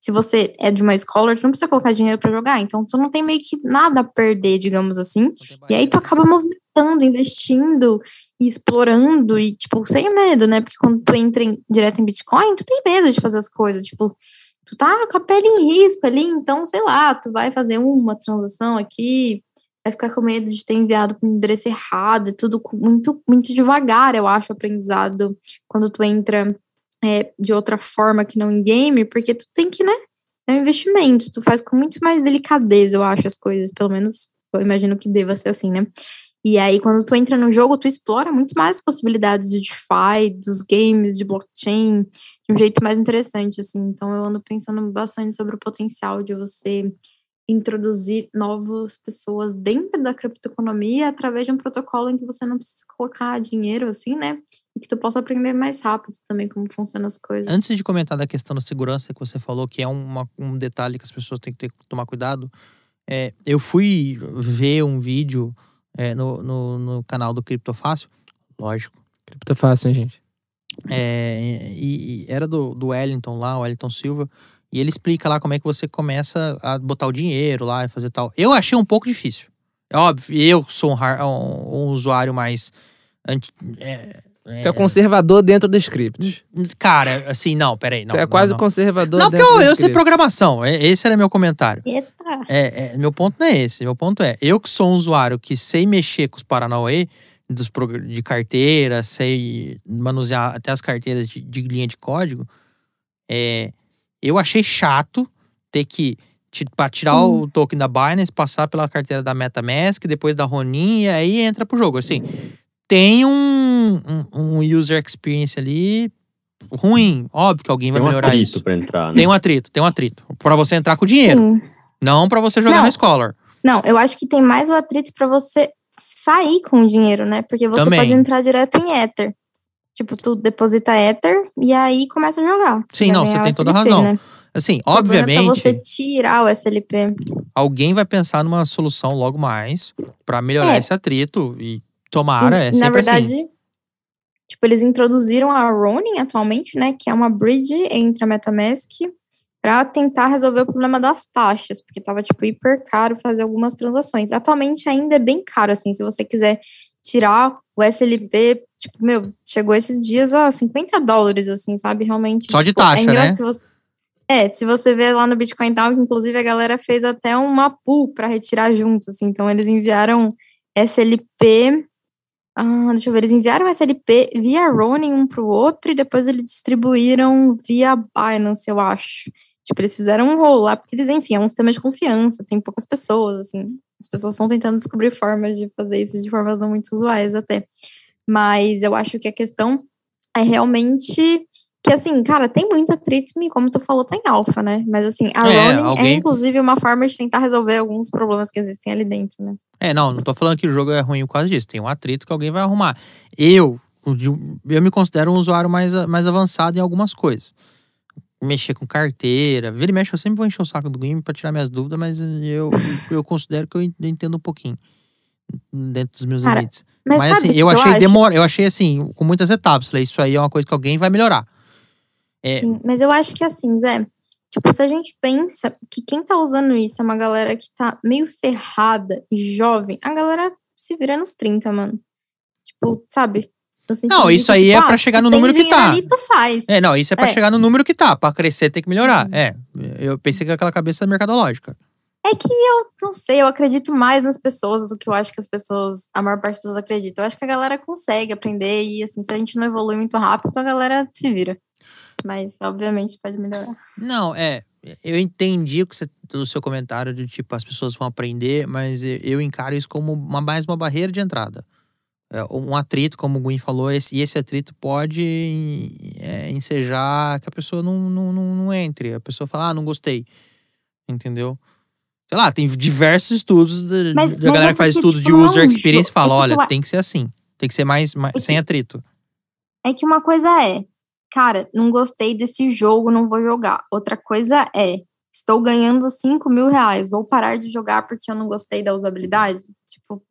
se você é de uma scholar, tu não precisa colocar dinheiro pra jogar, então tu não tem meio que nada a perder, digamos assim, e aí tu acaba movimentando, investindo e explorando, e, tipo, sem medo, né, porque quando tu entra direto em Bitcoin, tu tem medo de fazer as coisas, tipo, tu tá com a pele em risco ali, então, sei lá, tu vai fazer uma transação aqui, vai ficar com medo de ter enviado para um endereço errado, é tudo muito, muito devagar, eu acho, o aprendizado, quando tu entra de outra forma que não em game, porque tu tem que, né, é um investimento, tu faz com muito mais delicadeza, eu acho, as coisas, pelo menos eu imagino que deva ser assim, né. E aí, quando tu entra no jogo, tu explora muito mais possibilidades de DeFi, dos games, de blockchain, de um jeito mais interessante, assim. Então, eu ando pensando bastante sobre o potencial de você introduzir novas pessoas dentro da criptoeconomia através de um protocolo em que você não precisa colocar dinheiro, assim, né? E que tu possa aprender mais rápido também como funcionam as coisas. Antes de comentar da questão da segurança que você falou, que é um detalhe que as pessoas têm que tomar cuidado, eu fui ver um vídeo no canal do Criptofácil, lógico. Criptofácil, hein, gente? E era do Wellington lá, o Wellington Silva, e ele explica lá como é que você começa a botar o dinheiro lá e fazer tal. Eu achei um pouco difícil. É óbvio, eu sou um usuário mais... Tu é conservador dentro dos criptos. Cara, assim, não, peraí. Não, tu é quase conservador não, dentro dos porque eu criptos. sei programação. Esse era meu comentário. Eita! Meu ponto não é esse. Meu ponto é, eu que sou um usuário que sei mexer com os Paranauê, de carteira, sei manusear até as carteiras de linha de código, eu achei chato ter que, pra tirar o token da Binance, passar pela carteira da MetaMask, depois da Ronin, e aí entra pro jogo. Assim, tem um user experience ali ruim. Óbvio que alguém vai melhorar isso. Pra entrar, né? Tem um atrito. Pra você entrar com dinheiro. Sim. Não pra você jogar na Scholar. Não, eu acho que tem mais o atrito pra você sair com o dinheiro, né? Porque você Também pode entrar direto em Ether. Tipo, tu deposita Ether e aí começa a jogar. Sim, não, você tem toda a razão. Né? Assim, obviamente... Pra você tirar o SLP. Alguém vai pensar numa solução logo mais pra melhorar esse atrito e tomara, sempre na verdade, assim. Tipo, eles introduziram a Ronin atualmente, né? Que é uma bridge entre a MetaMask pra tentar resolver o problema das taxas, porque tava, tipo, hiper caro fazer algumas transações. Atualmente ainda é bem caro, assim, se você quiser tirar o SLP, tipo, chegou esses dias a $50, assim, sabe? Realmente. Só de tipo, taxa, né? Se você ver lá no Bitcoin Talk, inclusive a galera fez até uma pool para retirar junto, assim. Então, eles enviaram SLP. Deixa eu ver, eles enviaram SLP via Ronin um pro outro e depois eles distribuíram via Binance, eu acho. Tipo, eles fizeram um roll-up, porque eles, enfim, é um sistema de confiança, tem poucas pessoas, assim. As pessoas estão tentando descobrir formas de fazer isso de formas não muito usuais até. Mas eu acho que a questão é realmente que, assim, cara, tem muito atrito e, como tu falou, tá em alfa, né? Mas, assim, a Ronin é, inclusive, uma forma de tentar resolver alguns problemas que existem ali dentro, né? Não tô falando que o jogo é ruim por causa disso. Tem um atrito que alguém vai arrumar. Eu me considero um usuário mais avançado em algumas coisas. Mexer com carteira. Vira e mexe, eu sempre vou encher o saco do game pra tirar minhas dúvidas, mas eu considero que eu entendo um pouquinho dentro dos meus limites. Mas assim, eu achei assim, com muitas etapas. Falei, isso aí é uma coisa que alguém vai melhorar. Sim, mas eu acho que assim, Zé, tipo, se a gente pensa que quem tá usando isso é uma galera que tá meio ferrada e jovem, a galera se vira nos 30, mano. Tipo, sabe? Não, isso aí é pra chegar no número que tá. Ali, tu faz. Não, isso é pra chegar no número que tá. Pra crescer tem que melhorar. Eu pensei que aquela cabeça mercadológica. É que eu não sei, eu acredito mais nas pessoas do que eu acho que a maior parte das pessoas acredita. Eu acho que a galera consegue aprender e, assim, se a gente não evolui muito rápido, a galera se vira. Mas, obviamente, pode melhorar. Não, eu entendi do seu comentário de, tipo, as pessoas vão aprender, mas eu encaro isso como mais uma barreira de entrada. Um atrito, como o Gwyn falou, e esse atrito pode ensejar que a pessoa não entre. A pessoa fala, não gostei. Entendeu? Sei lá, tem diversos estudos da galera que faz estudo de user experience e fala, olha, tem que ser assim. Tem que ser mais sem atrito. É que uma coisa cara, não gostei desse jogo, não vou jogar. Outra coisa estou ganhando R$5.000, vou parar de jogar porque eu não gostei da usabilidade. Tipo,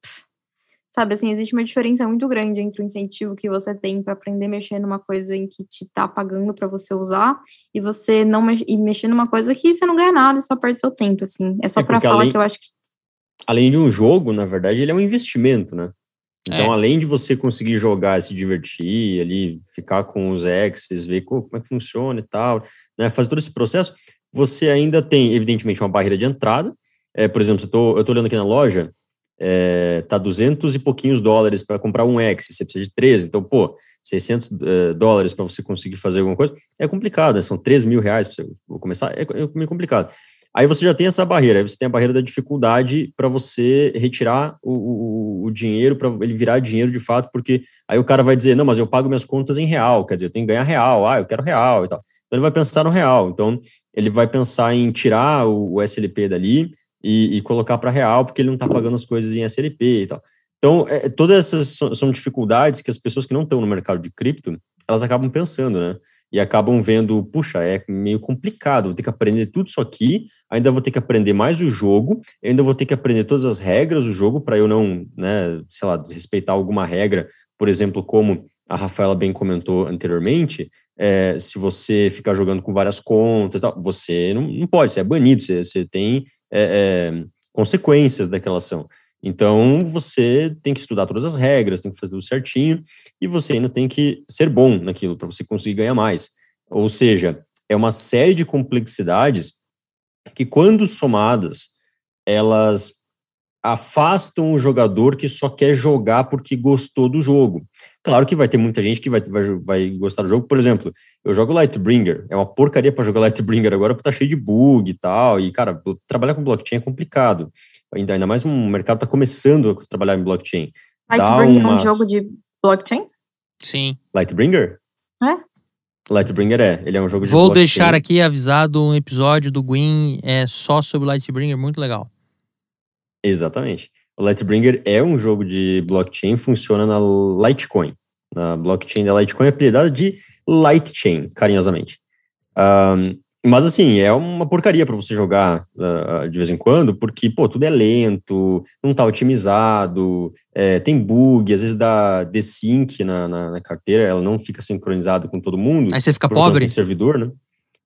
sabe, assim, existe uma diferença muito grande entre o incentivo que você tem para aprender a mexer numa coisa em que te tá pagando para você usar e você não mexer numa coisa que você não ganha nada e só perde seu tempo, assim. É só pra falar que eu acho que... Além de um jogo, na verdade, ele é um investimento, né? Então, além de você conseguir jogar, se divertir, ali, ficar com os exes, ver como é que funciona e tal, né? Fazer todo esse processo, você ainda tem, evidentemente, uma barreira de entrada. Por exemplo, eu tô olhando aqui na loja, tá 200 e pouquinhos dólares para comprar um X, você precisa de 13, então, $600 para você conseguir fazer alguma coisa, é complicado, né? São R$3.000 para você começar, é meio complicado. Aí você já tem essa barreira, aí você tem a barreira da dificuldade para você retirar o dinheiro, para ele virar dinheiro de fato, porque aí o cara vai dizer, não, mas eu pago minhas contas em real, quer dizer, eu tenho que ganhar real, eu quero real e tal. Então ele vai pensar no real, então ele vai pensar em tirar o SLP dali e colocar para real, porque ele não está pagando as coisas em SLP e tal. Então, todas essas são dificuldades que as pessoas que não estão no mercado de cripto, elas acabam pensando, né? E acabam vendo, puxa, é meio complicado, vou ter que aprender tudo isso aqui, ainda vou ter que aprender mais o jogo, ainda vou ter que aprender todas as regras do jogo para eu não, né, sei lá, desrespeitar alguma regra, por exemplo, como a Rafaela bem comentou anteriormente, se você ficar jogando com várias contas, tal, você não pode, você é banido, você tem consequências daquela ação. Então, você tem que estudar todas as regras, tem que fazer tudo certinho, e você ainda tem que ser bom naquilo, para você conseguir ganhar mais. Ou seja, é uma série de complexidades que, quando somadas, elas afastam o jogador que só quer jogar porque gostou do jogo. Claro que vai ter muita gente que vai gostar do jogo. Por exemplo, eu jogo Lightbringer, é uma porcaria para jogar Lightbringer agora porque tá cheio de bug e tal, e, cara, trabalhar com blockchain é complicado. Ainda mais um mercado tá começando a trabalhar em blockchain. Lightbringer é um jogo de blockchain? Sim. Lightbringer? Lightbringer ele é um jogo de blockchain. Vou deixar aqui avisado um episódio do Gwyn só sobre Lightbringer, muito legal. Exatamente. O Lightbringer é um jogo de blockchain, funciona na Litecoin. Na blockchain da Litecoin é apelidada de Lightchain, carinhosamente. Mas, assim, é uma porcaria para você jogar de vez em quando, porque, tudo é lento, não tá otimizado, tem bug, às vezes dá desync na carteira, ela não fica sincronizada com todo mundo. Aí você fica pobre? Tem servidor, né?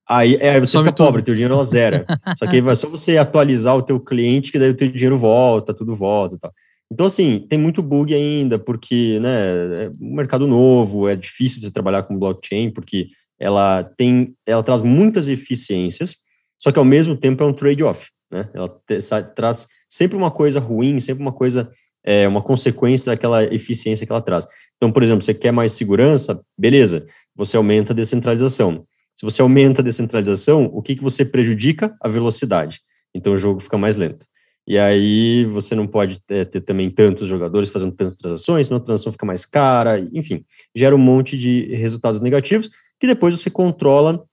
Aí você fica pobre, teu dinheiro ela zera. Só que aí vai só você atualizar o teu cliente, que daí o teu dinheiro volta, tudo volta e tal. Então, assim, tem muito bug ainda, porque, né, é um mercado novo, é difícil de trabalhar com blockchain, porque ela traz muitas eficiências, só que ao mesmo tempo é um trade-off, né? Ela traz sempre uma coisa ruim, sempre uma coisa, uma consequência daquela eficiência que ela traz. Então, por exemplo, você quer mais segurança, beleza, você aumenta a descentralização. Se você aumenta a descentralização, o que você prejudica? A velocidade. Então, o jogo fica mais lento. E aí você não pode ter também tantos jogadores fazendo tantas transações, senão a transação fica mais cara, enfim, gera um monte de resultados negativos que depois você controla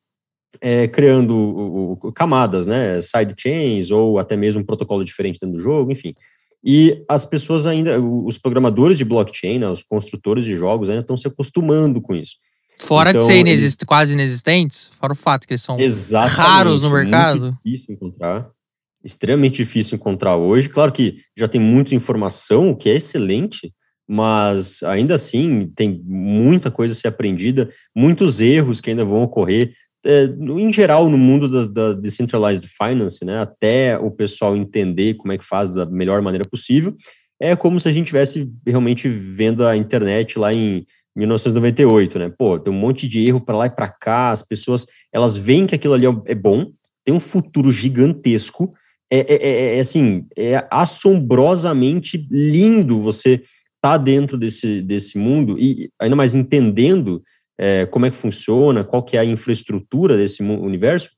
criando camadas, né, sidechains ou até mesmo um protocolo diferente dentro do jogo, enfim. E as pessoas ainda, os programadores de blockchain, né, os construtores de jogos ainda estão se acostumando com isso. Fora de ser quase inexistentes, fora o fato que eles são raros no mercado. Muito difícil encontrar. Extremamente difícil encontrar hoje. Claro que já tem muita informação, o que é excelente, mas ainda assim tem muita coisa a ser aprendida, muitos erros que ainda vão ocorrer, em geral no mundo da Decentralized Finance, né, até o pessoal entender como é que faz da melhor maneira possível. É como se a gente estivesse realmente vendo a internet lá em 1998, né? Pô, tem um monte de erro para lá e para cá, as pessoas, elas veem que aquilo ali é bom, tem um futuro gigantesco, assim, é assombrosamente lindo você estar dentro desse mundo e ainda mais entendendo como é que funciona, qual que é a infraestrutura desse universo,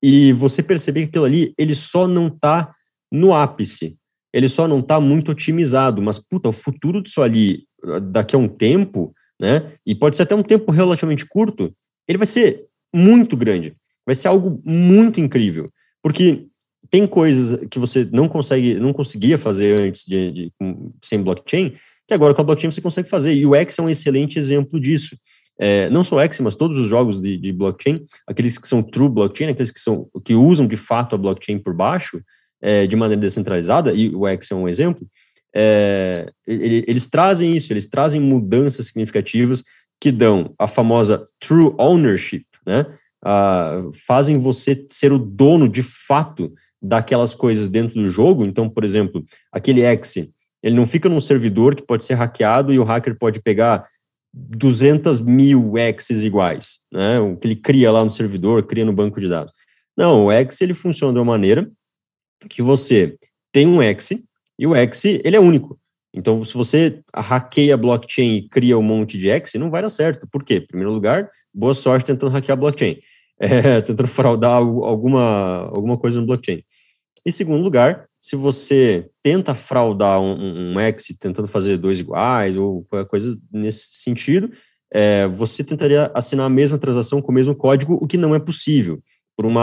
e você perceber que aquilo ali, ele só não está no ápice, ele só não está muito otimizado, mas, puta, o futuro disso ali, daqui a um tempo, né, e pode ser até um tempo relativamente curto, ele vai ser muito grande, vai ser algo muito incrível, porque tem coisas que você não conseguia fazer antes sem blockchain, que agora com a blockchain você consegue fazer, e o X é um excelente exemplo disso. Não só o X, mas todos os jogos de blockchain, aqueles que são true blockchain, aqueles que usam de fato a blockchain por baixo, de maneira descentralizada, e o X é um exemplo, eles trazem isso, eles trazem mudanças significativas que dão a famosa true ownership, né? Fazem você ser o dono de fato daquelas coisas dentro do jogo. Então, por exemplo, aquele X, ele não fica num servidor que pode ser hackeado e o hacker pode pegar 200 mil X's iguais, né? O que ele cria lá no servidor, cria no banco de dados. Não, o X, ele funciona de uma maneira que você tem um X e o X, ele é único. Então, se você hackeia a blockchain e cria um monte de X, não vai dar certo. Por quê? Em primeiro lugar, boa sorte tentando hackear a blockchain. Tentando fraudar alguma coisa no blockchain. Em segundo lugar, se você tenta fraudar um X tentando fazer dois iguais ou qualquer coisa nesse sentido, você tentaria assinar a mesma transação com o mesmo código, o que não é possível, por um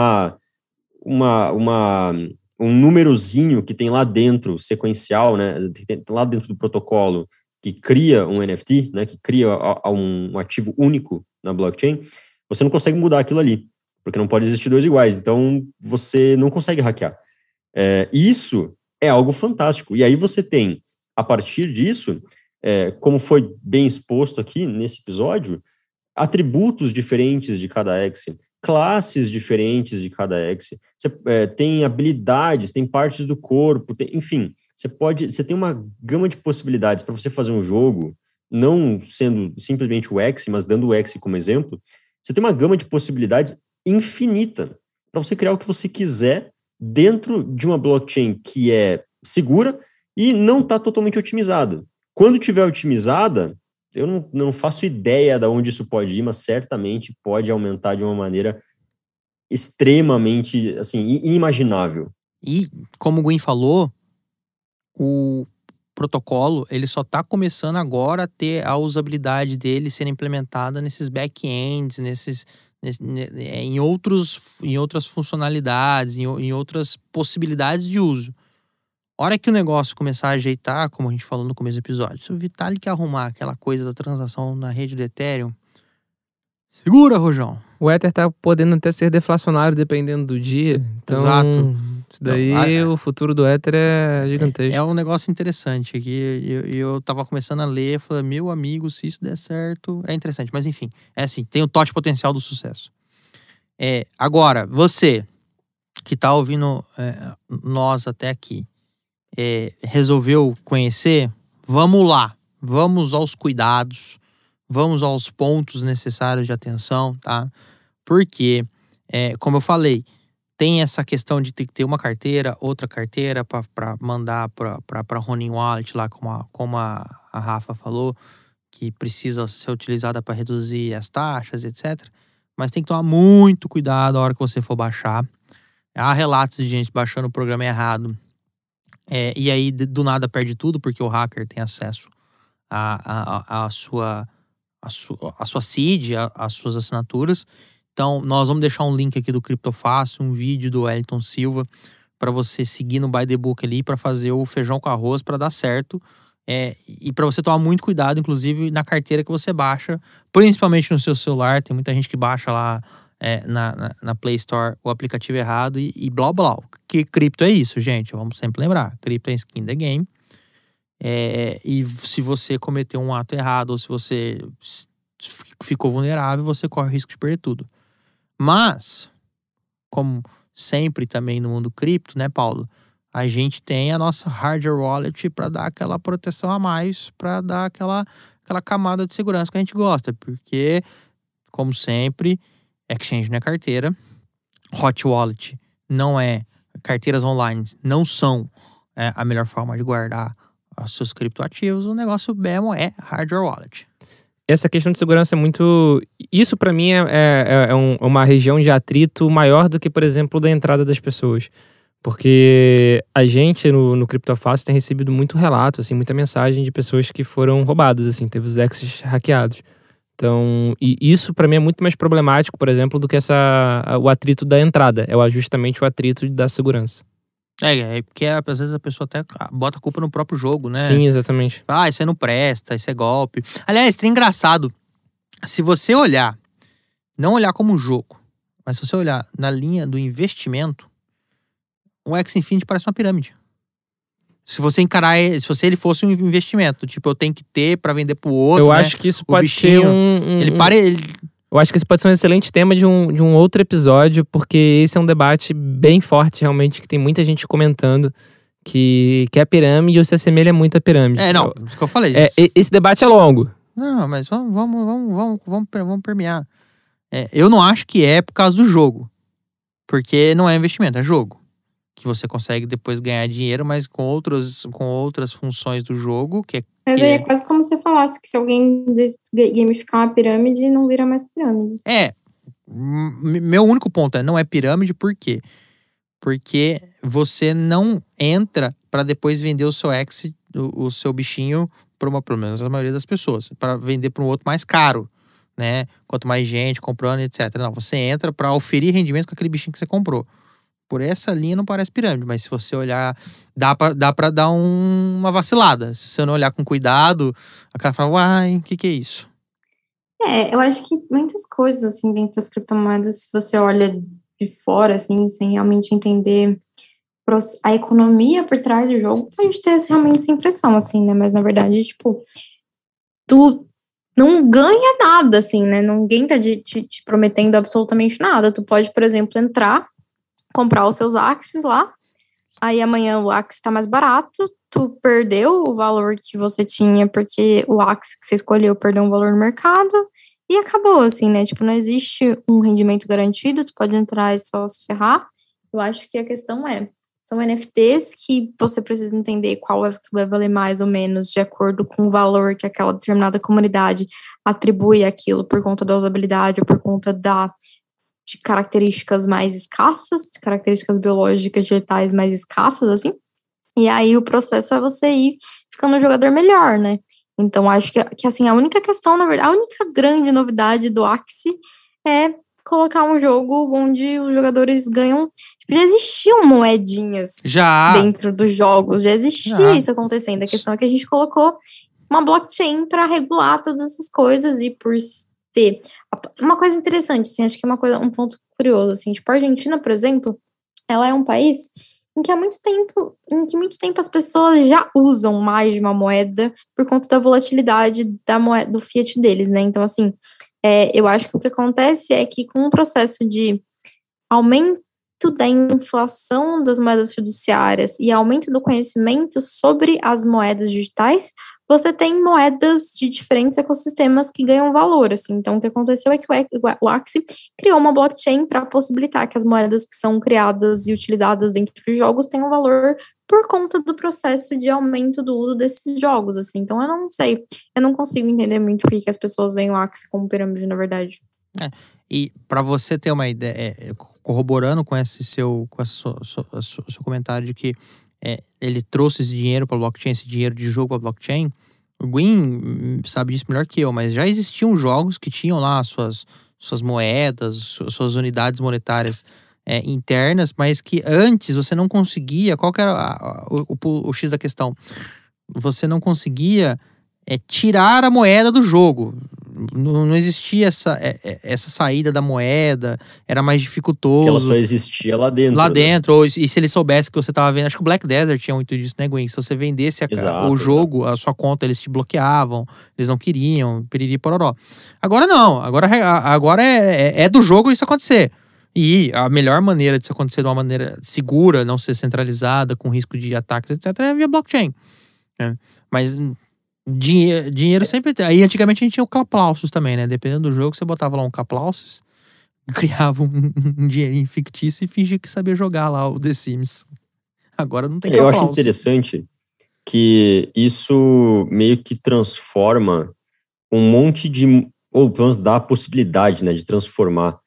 númerozinho que tem lá dentro, sequencial, né, lá dentro do protocolo, que cria um NFT, né, que cria um ativo único na blockchain, você não consegue mudar aquilo ali, porque não pode existir dois iguais, então você não consegue hackear. Isso é algo fantástico. E aí você tem, a partir disso, como foi bem exposto aqui nesse episódio, atributos diferentes de cada X, classes diferentes de cada X, você tem habilidades, tem partes do corpo, enfim, você tem uma gama de possibilidades para você fazer um jogo, não sendo simplesmente o X, mas dando o X como exemplo, você tem uma gama de possibilidades infinita para você criar o que você quiser dentro de uma blockchain que é segura e não está totalmente otimizada. Quando tiver otimizada, eu não faço ideia de onde isso pode ir, mas certamente pode aumentar de uma maneira extremamente, assim, inimaginável. E, como o Gwen falou, o protocolo, ele só está começando agora a ter a usabilidade dele sendo implementada nesses back-ends, em outras funcionalidades, em outras possibilidades de uso. A hora que o negócio começar a ajeitar, como a gente falou no começo do episódio, se o Vitalik arrumar aquela coisa da transação na rede do Ethereum, segura, Rojão. O Ether tá podendo até ser deflacionário dependendo do dia. Então, exato. Isso daí, o futuro do Ether é gigantesco. É um negócio interessante aqui. Eu tava começando a ler, falei, meu amigo, se isso der certo, é interessante. Mas enfim, é assim, tem o toque potencial do sucesso. Agora, você que tá ouvindo nós até aqui, resolveu conhecer, vamos lá. Vamos aos cuidados, vamos aos pontos necessários de atenção, tá? Porque, como eu falei, tem essa questão de ter que ter uma carteira, outra carteira para mandar para Ronin Wallet, lá como a Rafa falou, que precisa ser utilizada para reduzir as taxas, etc. Mas tem que tomar muito cuidado na hora que você for baixar. Há relatos de gente baixando o programa errado. E aí, do nada, perde tudo, porque o hacker tem acesso a sua seed, as suas assinaturas. Então, nós vamos deixar um link aqui do Criptofácil, um vídeo do Wellington Silva, para você seguir no By The Book ali, para fazer o feijão com arroz, para dar certo. E para você tomar muito cuidado, inclusive, na carteira que você baixa, principalmente no seu celular. Tem muita gente que baixa lá na Play Store o aplicativo errado e blá blá. Que cripto é isso, gente? Vamos sempre lembrar. Cripto é skin the game. E se você cometeu um ato errado ou se você ficou vulnerável, você corre o risco de perder tudo. Mas, como sempre também no mundo cripto, né, Paulo? A gente tem a nossa hardware wallet para dar aquela proteção a mais, para dar aquela camada de segurança que a gente gosta. Porque, como sempre, exchange não é carteira, hot wallet não é, carteiras online não são a melhor forma de guardar os seus criptoativos. O negócio mesmo é hardware wallet. Essa questão de segurança é muito... Isso, para mim, é uma região de atrito maior do que, por exemplo, da entrada das pessoas. Porque a gente, no Criptofácil, tem recebido muito relato, assim, muita mensagem de pessoas que foram roubadas, assim, teve os exes hackeados. Então, e isso, para mim, é muito mais problemático, por exemplo, do que o atrito da entrada. É justamente o atrito da segurança. Porque às vezes a pessoa até bota a culpa no próprio jogo, né? Sim, exatamente. Isso aí não presta, isso é golpe. Aliás, é engraçado. Se você olhar, não olhar como um jogo, mas se você olhar na linha do investimento, o Axie Infinity parece uma pirâmide. Se você encarar, se ele fosse um investimento, tipo, eu tenho que ter pra vender pro outro, eu né? acho que isso pode ser Eu acho que esse pode ser um excelente tema de um outro episódio, porque esse é um debate bem forte, realmente, que tem muita gente comentando que é pirâmide ou se assemelha muito à pirâmide. Isso que eu falei. Esse debate é longo. Não, mas vamos permear. Eu não acho que é por causa do jogo. Porque não é investimento, é jogo. Que você consegue depois ganhar dinheiro, mas com outras funções do jogo, Mas aí é quase como se falasse que se alguém gamificar uma pirâmide, não vira mais pirâmide. Meu único ponto não é pirâmide, por quê? Porque você não entra para depois vender o seu o seu bichinho para pelo menos a maioria das pessoas, para vender para um outro mais caro, né? Quanto mais gente comprando, etc. Não, você entra para oferir rendimento com aquele bichinho que você comprou. Por essa linha não parece pirâmide, mas se você olhar, dá pra dar uma vacilada. Se você não olhar com cuidado, a cara fala, uai, o que é isso? Eu acho que muitas coisas, assim, dentro das criptomoedas, se você olha de fora, assim, sem realmente entender a economia por trás do jogo, pode ter realmente essa impressão, assim, né? Mas, na verdade, tipo, tu não ganha nada, assim, né? Ninguém tá te prometendo absolutamente nada. Tu pode, por exemplo, entrar, comprar os seus Axies lá, aí amanhã o Axie tá mais barato, tu perdeu o valor que você tinha porque o Axie que você escolheu perdeu um valor no mercado e acabou, assim, né? Tipo, não existe um rendimento garantido, tu pode entrar e só se ferrar. Eu acho que a questão são NFTs que você precisa entender qual vai valer mais ou menos de acordo com o valor que aquela determinada comunidade atribui àquilo por conta da usabilidade ou por conta de características mais escassas, de características biológicas digitais mais escassas, assim. E aí o processo é você ir ficando um jogador melhor, né? Então, acho que assim, a única questão, na verdade, a única grande novidade do Axie é colocar um jogo onde os jogadores ganham... Tipo, já existiam moedinhas dentro dos jogos, já existia isso acontecendo. A questão é que a gente colocou uma blockchain para regular todas essas coisas e por ter... Uma coisa interessante, assim, acho que é um ponto curioso, assim, tipo, a Argentina, por exemplo, ela é um país em que muito tempo as pessoas já usam mais de uma moeda por conta da volatilidade da moeda, do fiat deles, né? Então, assim, eu acho que o que acontece é que com o processo de aumento da inflação das moedas fiduciárias e aumento do conhecimento sobre as moedas digitais, você tem moedas de diferentes ecossistemas que ganham valor, assim. Então, o que aconteceu é que o Axie criou uma blockchain para possibilitar que as moedas que são criadas e utilizadas dentro de jogos tenham valor por conta do processo de aumento do uso desses jogos, assim. Então, eu não sei, eu não consigo entender muito por que as pessoas veem o Axie como pirâmide, na verdade. E para você ter uma ideia, corroborando com esse seu comentário de que ele trouxe esse dinheiro para blockchain, esse dinheiro de jogo para blockchain, o Gwyn sabe disso melhor que eu, mas já existiam jogos que tinham lá suas moedas, suas unidades monetárias internas, mas que antes você não conseguia, qual que era o X da questão? Você não conseguia tirar a moeda do jogo. Não existia essa saída da moeda, era mais dificultoso. Porque ela só existia lá dentro. Lá dentro, ou, e se ele soubesse que você estava vendo, acho que o Black Desert tinha muito disso, né, Gwyn? Se você vendesse o jogo, a sua conta, eles te bloqueavam, eles não queriam, piriri pororó. Agora não, agora é do jogo isso acontecer. E a melhor maneira disso acontecer de uma maneira segura, não ser centralizada, com risco de ataques, etc., é via blockchain. Mas dinheiro sempre tem. Aí antigamente a gente tinha o Caplausus também, né? Dependendo do jogo, você botava lá um Caplausus, criava um dinheirinho fictício e fingia que sabia jogar lá o The Sims. Agora não tem Caplausus. Eu acho interessante que isso meio que transforma um monte de... Ou pelo menos dá a possibilidade, né, de transformar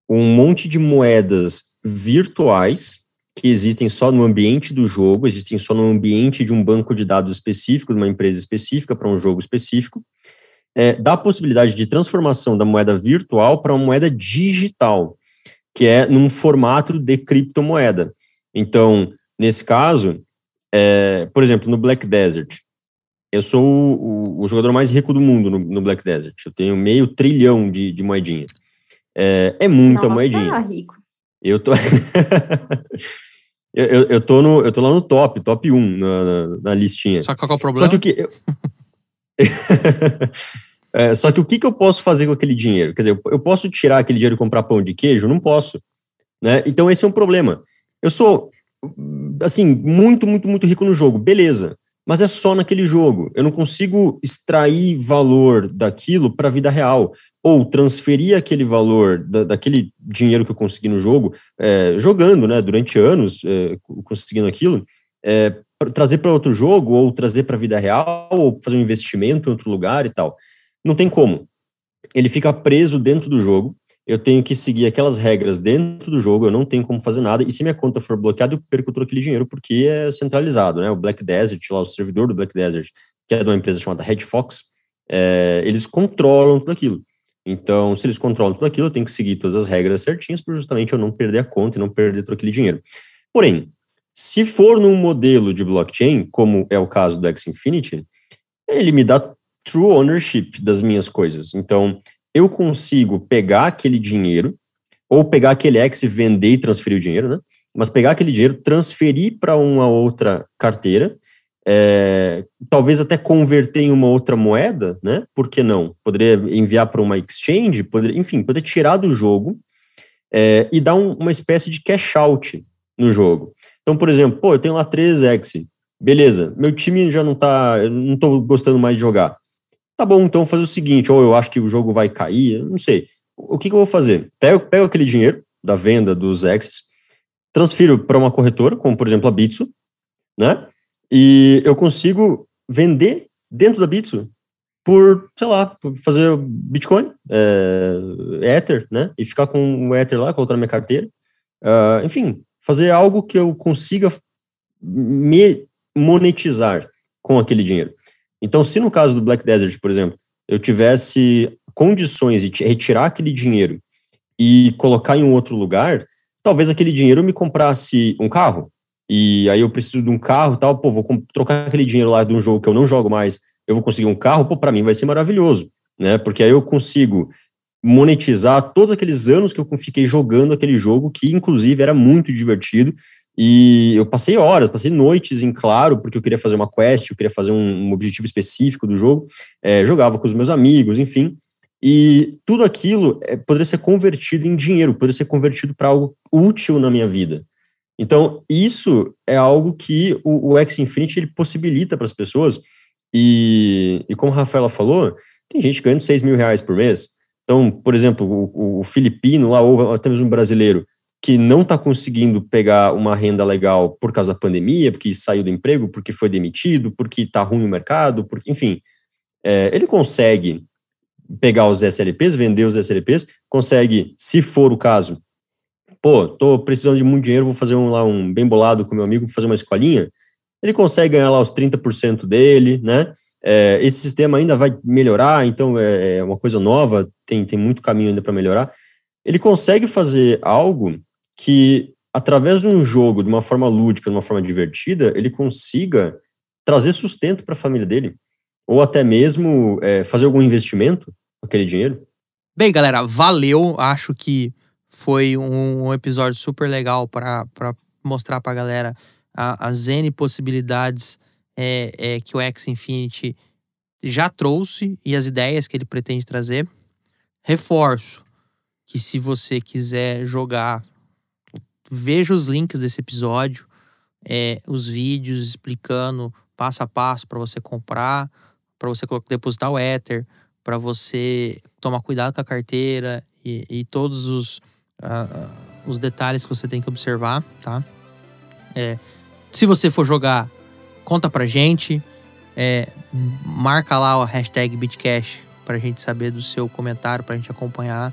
um monte de moedas virtuais que existem só no ambiente do jogo, existem só no ambiente de um banco de dados específico, de uma empresa específica, para um jogo específico, dá a possibilidade de transformação da moeda virtual para uma moeda digital, que é num formato de criptomoeda. Então, nesse caso, por exemplo, no Black Desert, eu sou o jogador mais rico do mundo no Black Desert, eu tenho 500 bilhão de moedinha. É muita moedinha. Rico. Eu tô... eu tô lá no top 1 na listinha. Só que qual é o problema? Só que o que eu posso fazer com aquele dinheiro? Quer dizer, eu posso tirar aquele dinheiro e comprar pão de queijo? Não posso. Né? Então esse é um problema. Eu sou, assim, muito, muito, muito rico no jogo. Beleza. Mas é só naquele jogo. Eu não consigo extrair valor daquilo para a vida real. Ou transferir aquele valor daquele dinheiro que eu consegui no jogo, jogando, né, durante anos, conseguindo aquilo, trazer para outro jogo, ou trazer para a vida real, ou fazer um investimento em outro lugar e tal. Não tem como. Ele fica preso dentro do jogo. Eu tenho que seguir aquelas regras dentro do jogo, eu não tenho como fazer nada, e se minha conta for bloqueada, eu perco todo aquele dinheiro, porque é centralizado, né? O Black Desert, lá o servidor do Black Desert, que é de uma empresa chamada Red Fox, eles controlam tudo aquilo. Então, se eles controlam tudo aquilo, eu tenho que seguir todas as regras certinhas, para justamente eu não perder a conta e não perder todo aquele dinheiro. Porém, se for num modelo de blockchain, como é o caso do Axie Infinity, ele me dá true ownership das minhas coisas. Então, eu consigo pegar aquele dinheiro, ou pegar aquele Axie e vender e transferir o dinheiro, né? Mas pegar aquele dinheiro, transferir para uma outra carteira, talvez até converter em uma outra moeda, né? Por que não? Poderia enviar para uma exchange, poder tirar do jogo e dar uma espécie de cash out no jogo. Então, por exemplo, eu tenho lá 3 Axie, beleza, meu time já eu não estou gostando mais de jogar. Tá bom, então vou fazer o seguinte, ou eu acho que o jogo vai cair, eu não sei. O que eu vou fazer? Pego aquele dinheiro da venda dos Axies, transfiro para uma corretora, como por exemplo a Bitso, né? E eu consigo vender dentro da Bitso por, sei lá, por fazer Bitcoin, Ether, né? E ficar com o Ether lá, colocar na minha carteira. Enfim, fazer algo que eu consiga me monetizar com aquele dinheiro. Então, se no caso do Black Desert, por exemplo, eu tivesse condições de retirar aquele dinheiro e colocar em um outro lugar, talvez aquele dinheiro me comprasse um carro, e aí eu preciso de um carro e tal, vou trocar aquele dinheiro lá de um jogo que eu não jogo mais, eu vou conseguir um carro, para mim vai ser maravilhoso, né? Porque aí eu consigo monetizar todos aqueles anos que eu fiquei jogando aquele jogo, que inclusive era muito divertido. E eu passei horas, passei noites em claro, porque eu queria fazer uma quest, eu queria fazer um objetivo específico do jogo, jogava com os meus amigos, enfim, E tudo aquilo poderia ser convertido em dinheiro, poderia ser convertido para algo útil na minha vida. Então, isso é algo que o Axie Infinity ele possibilita para as pessoas. E como a Rafaela falou, tem gente ganhando R$6.000 por mês. Então, por exemplo, o filipino lá, ou até mesmo um brasileiro, que não está conseguindo pegar uma renda legal por causa da pandemia, porque saiu do emprego, porque foi demitido, porque está ruim o mercado, enfim, ele consegue pegar os SLPs, vender os SLPs, consegue, se for o caso, tô precisando de muito dinheiro, vou fazer um bem bolado com meu amigo, vou fazer uma escolinha, ele consegue ganhar lá os 30% dele, né? Esse sistema ainda vai melhorar, então é uma coisa nova, tem muito caminho ainda para melhorar. Ele consegue fazer algo que, através de um jogo, de uma forma lúdica, de uma forma divertida, ele consiga trazer sustento para a família dele, ou até mesmo fazer algum investimento com aquele dinheiro. Bem, galera, valeu. Acho que foi um episódio super legal para mostrar para a galera as N possibilidades que o Axie Infinity já trouxe e as ideias que ele pretende trazer. Reforço que se você quiser jogar, veja os links desse episódio, os vídeos explicando passo a passo para você comprar, para você depositar o Ether, para você tomar cuidado com a carteira e todos os detalhes que você tem que observar, tá? Se você for jogar, conta pra gente, marca lá o hashtag BitCash pra gente saber do seu comentário, pra gente acompanhar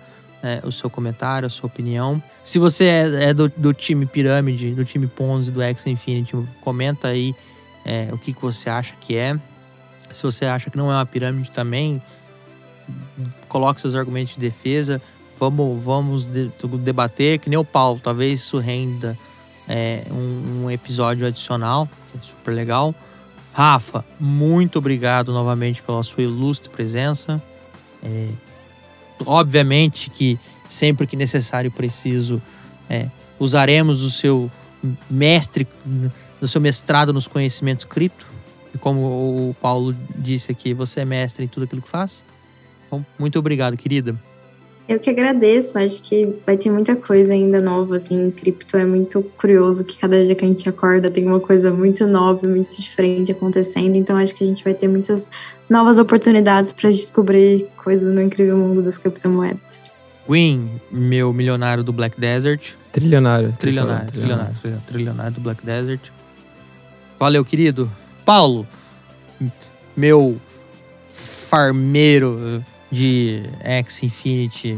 o seu comentário, a sua opinião. Se você é do time Pirâmide, do time Ponzi, do Axie Infinity, comenta aí o que você acha que é. Se você acha que não é uma pirâmide também, coloque seus argumentos de defesa. Vamos debater, que nem o Paulo, talvez isso renda um episódio adicional, que é super legal. Rafa, muito obrigado novamente pela sua ilustre presença. Obviamente que sempre que necessário e preciso, usaremos o seu mestrado nos conhecimentos cripto. E como o Paulo disse aqui, você é mestre em tudo aquilo que faz. Bom, muito obrigado, querida. Eu que agradeço, acho que vai ter muita coisa ainda nova, assim, em cripto é muito curioso que cada dia que a gente acorda tem uma coisa muito nova, muito diferente acontecendo, então acho que a gente vai ter muitas novas oportunidades para descobrir coisas no incrível mundo das criptomoedas. Gwyn, meu milionário do Black Desert. Trilionário do Black Desert. Valeu, querido. Paulo, meu farmeiro de Axie Infinity.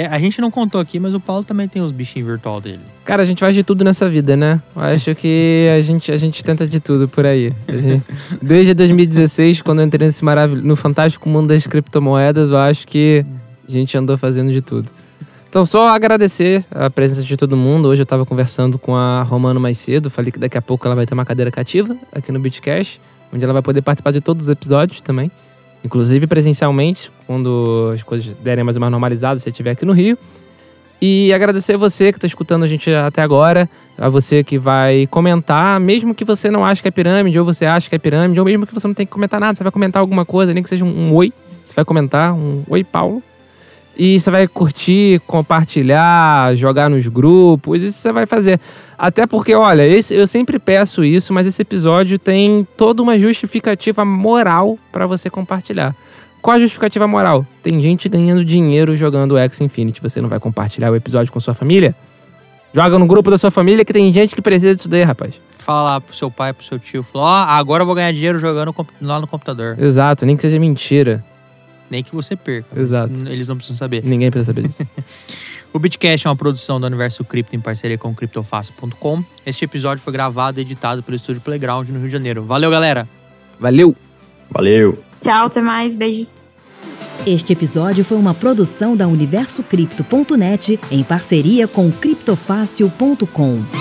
A gente não contou aqui, mas o Paulo também tem os bichinhos virtual dele. Cara, a gente faz de tudo nessa vida, né? Eu acho que a gente tenta de tudo por aí. Desde 2016, quando eu entrei no fantástico mundo das criptomoedas, eu acho que a gente andou fazendo de tudo. Então, só agradecer a presença de todo mundo. Hoje eu tava conversando com a Romano mais cedo. Falei que daqui a pouco ela vai ter uma cadeira cativa aqui no BitCash, onde ela vai poder participar de todos os episódios também. Inclusive presencialmente, quando as coisas derem mais uma normalizada, se você estiver aqui no Rio. E agradecer a você que está escutando a gente até agora, a você que vai comentar, mesmo que você não ache que é pirâmide, ou você acha que é pirâmide, ou mesmo que você não tenha que comentar nada, você vai comentar alguma coisa, nem que seja um oi, você vai comentar um oi, Paulo. E você vai curtir, compartilhar, jogar nos grupos, isso você vai fazer. Até porque, olha, eu sempre peço isso, mas esse episódio tem toda uma justificativa moral para você compartilhar. Qual a justificativa moral? Tem gente ganhando dinheiro jogando Axie Infinity. Você não vai compartilhar o episódio com sua família? Joga no grupo da sua família que tem gente que precisa disso daí, rapaz. Fala lá pro seu pai, pro seu tio. Fala, agora eu vou ganhar dinheiro jogando lá no computador. Exato, nem que seja mentira. Nem que você perca. Exato. Eles não precisam saber. Ninguém precisa saber disso. O BitCash é uma produção do Universo Cripto em parceria com CryptoFácil.com. Este episódio foi gravado e editado pelo Estúdio Playground no Rio de Janeiro. Valeu, galera! Valeu! Tchau, até mais, beijos! Este episódio foi uma produção da UniversoCripto.net em parceria com CryptoFácil.com.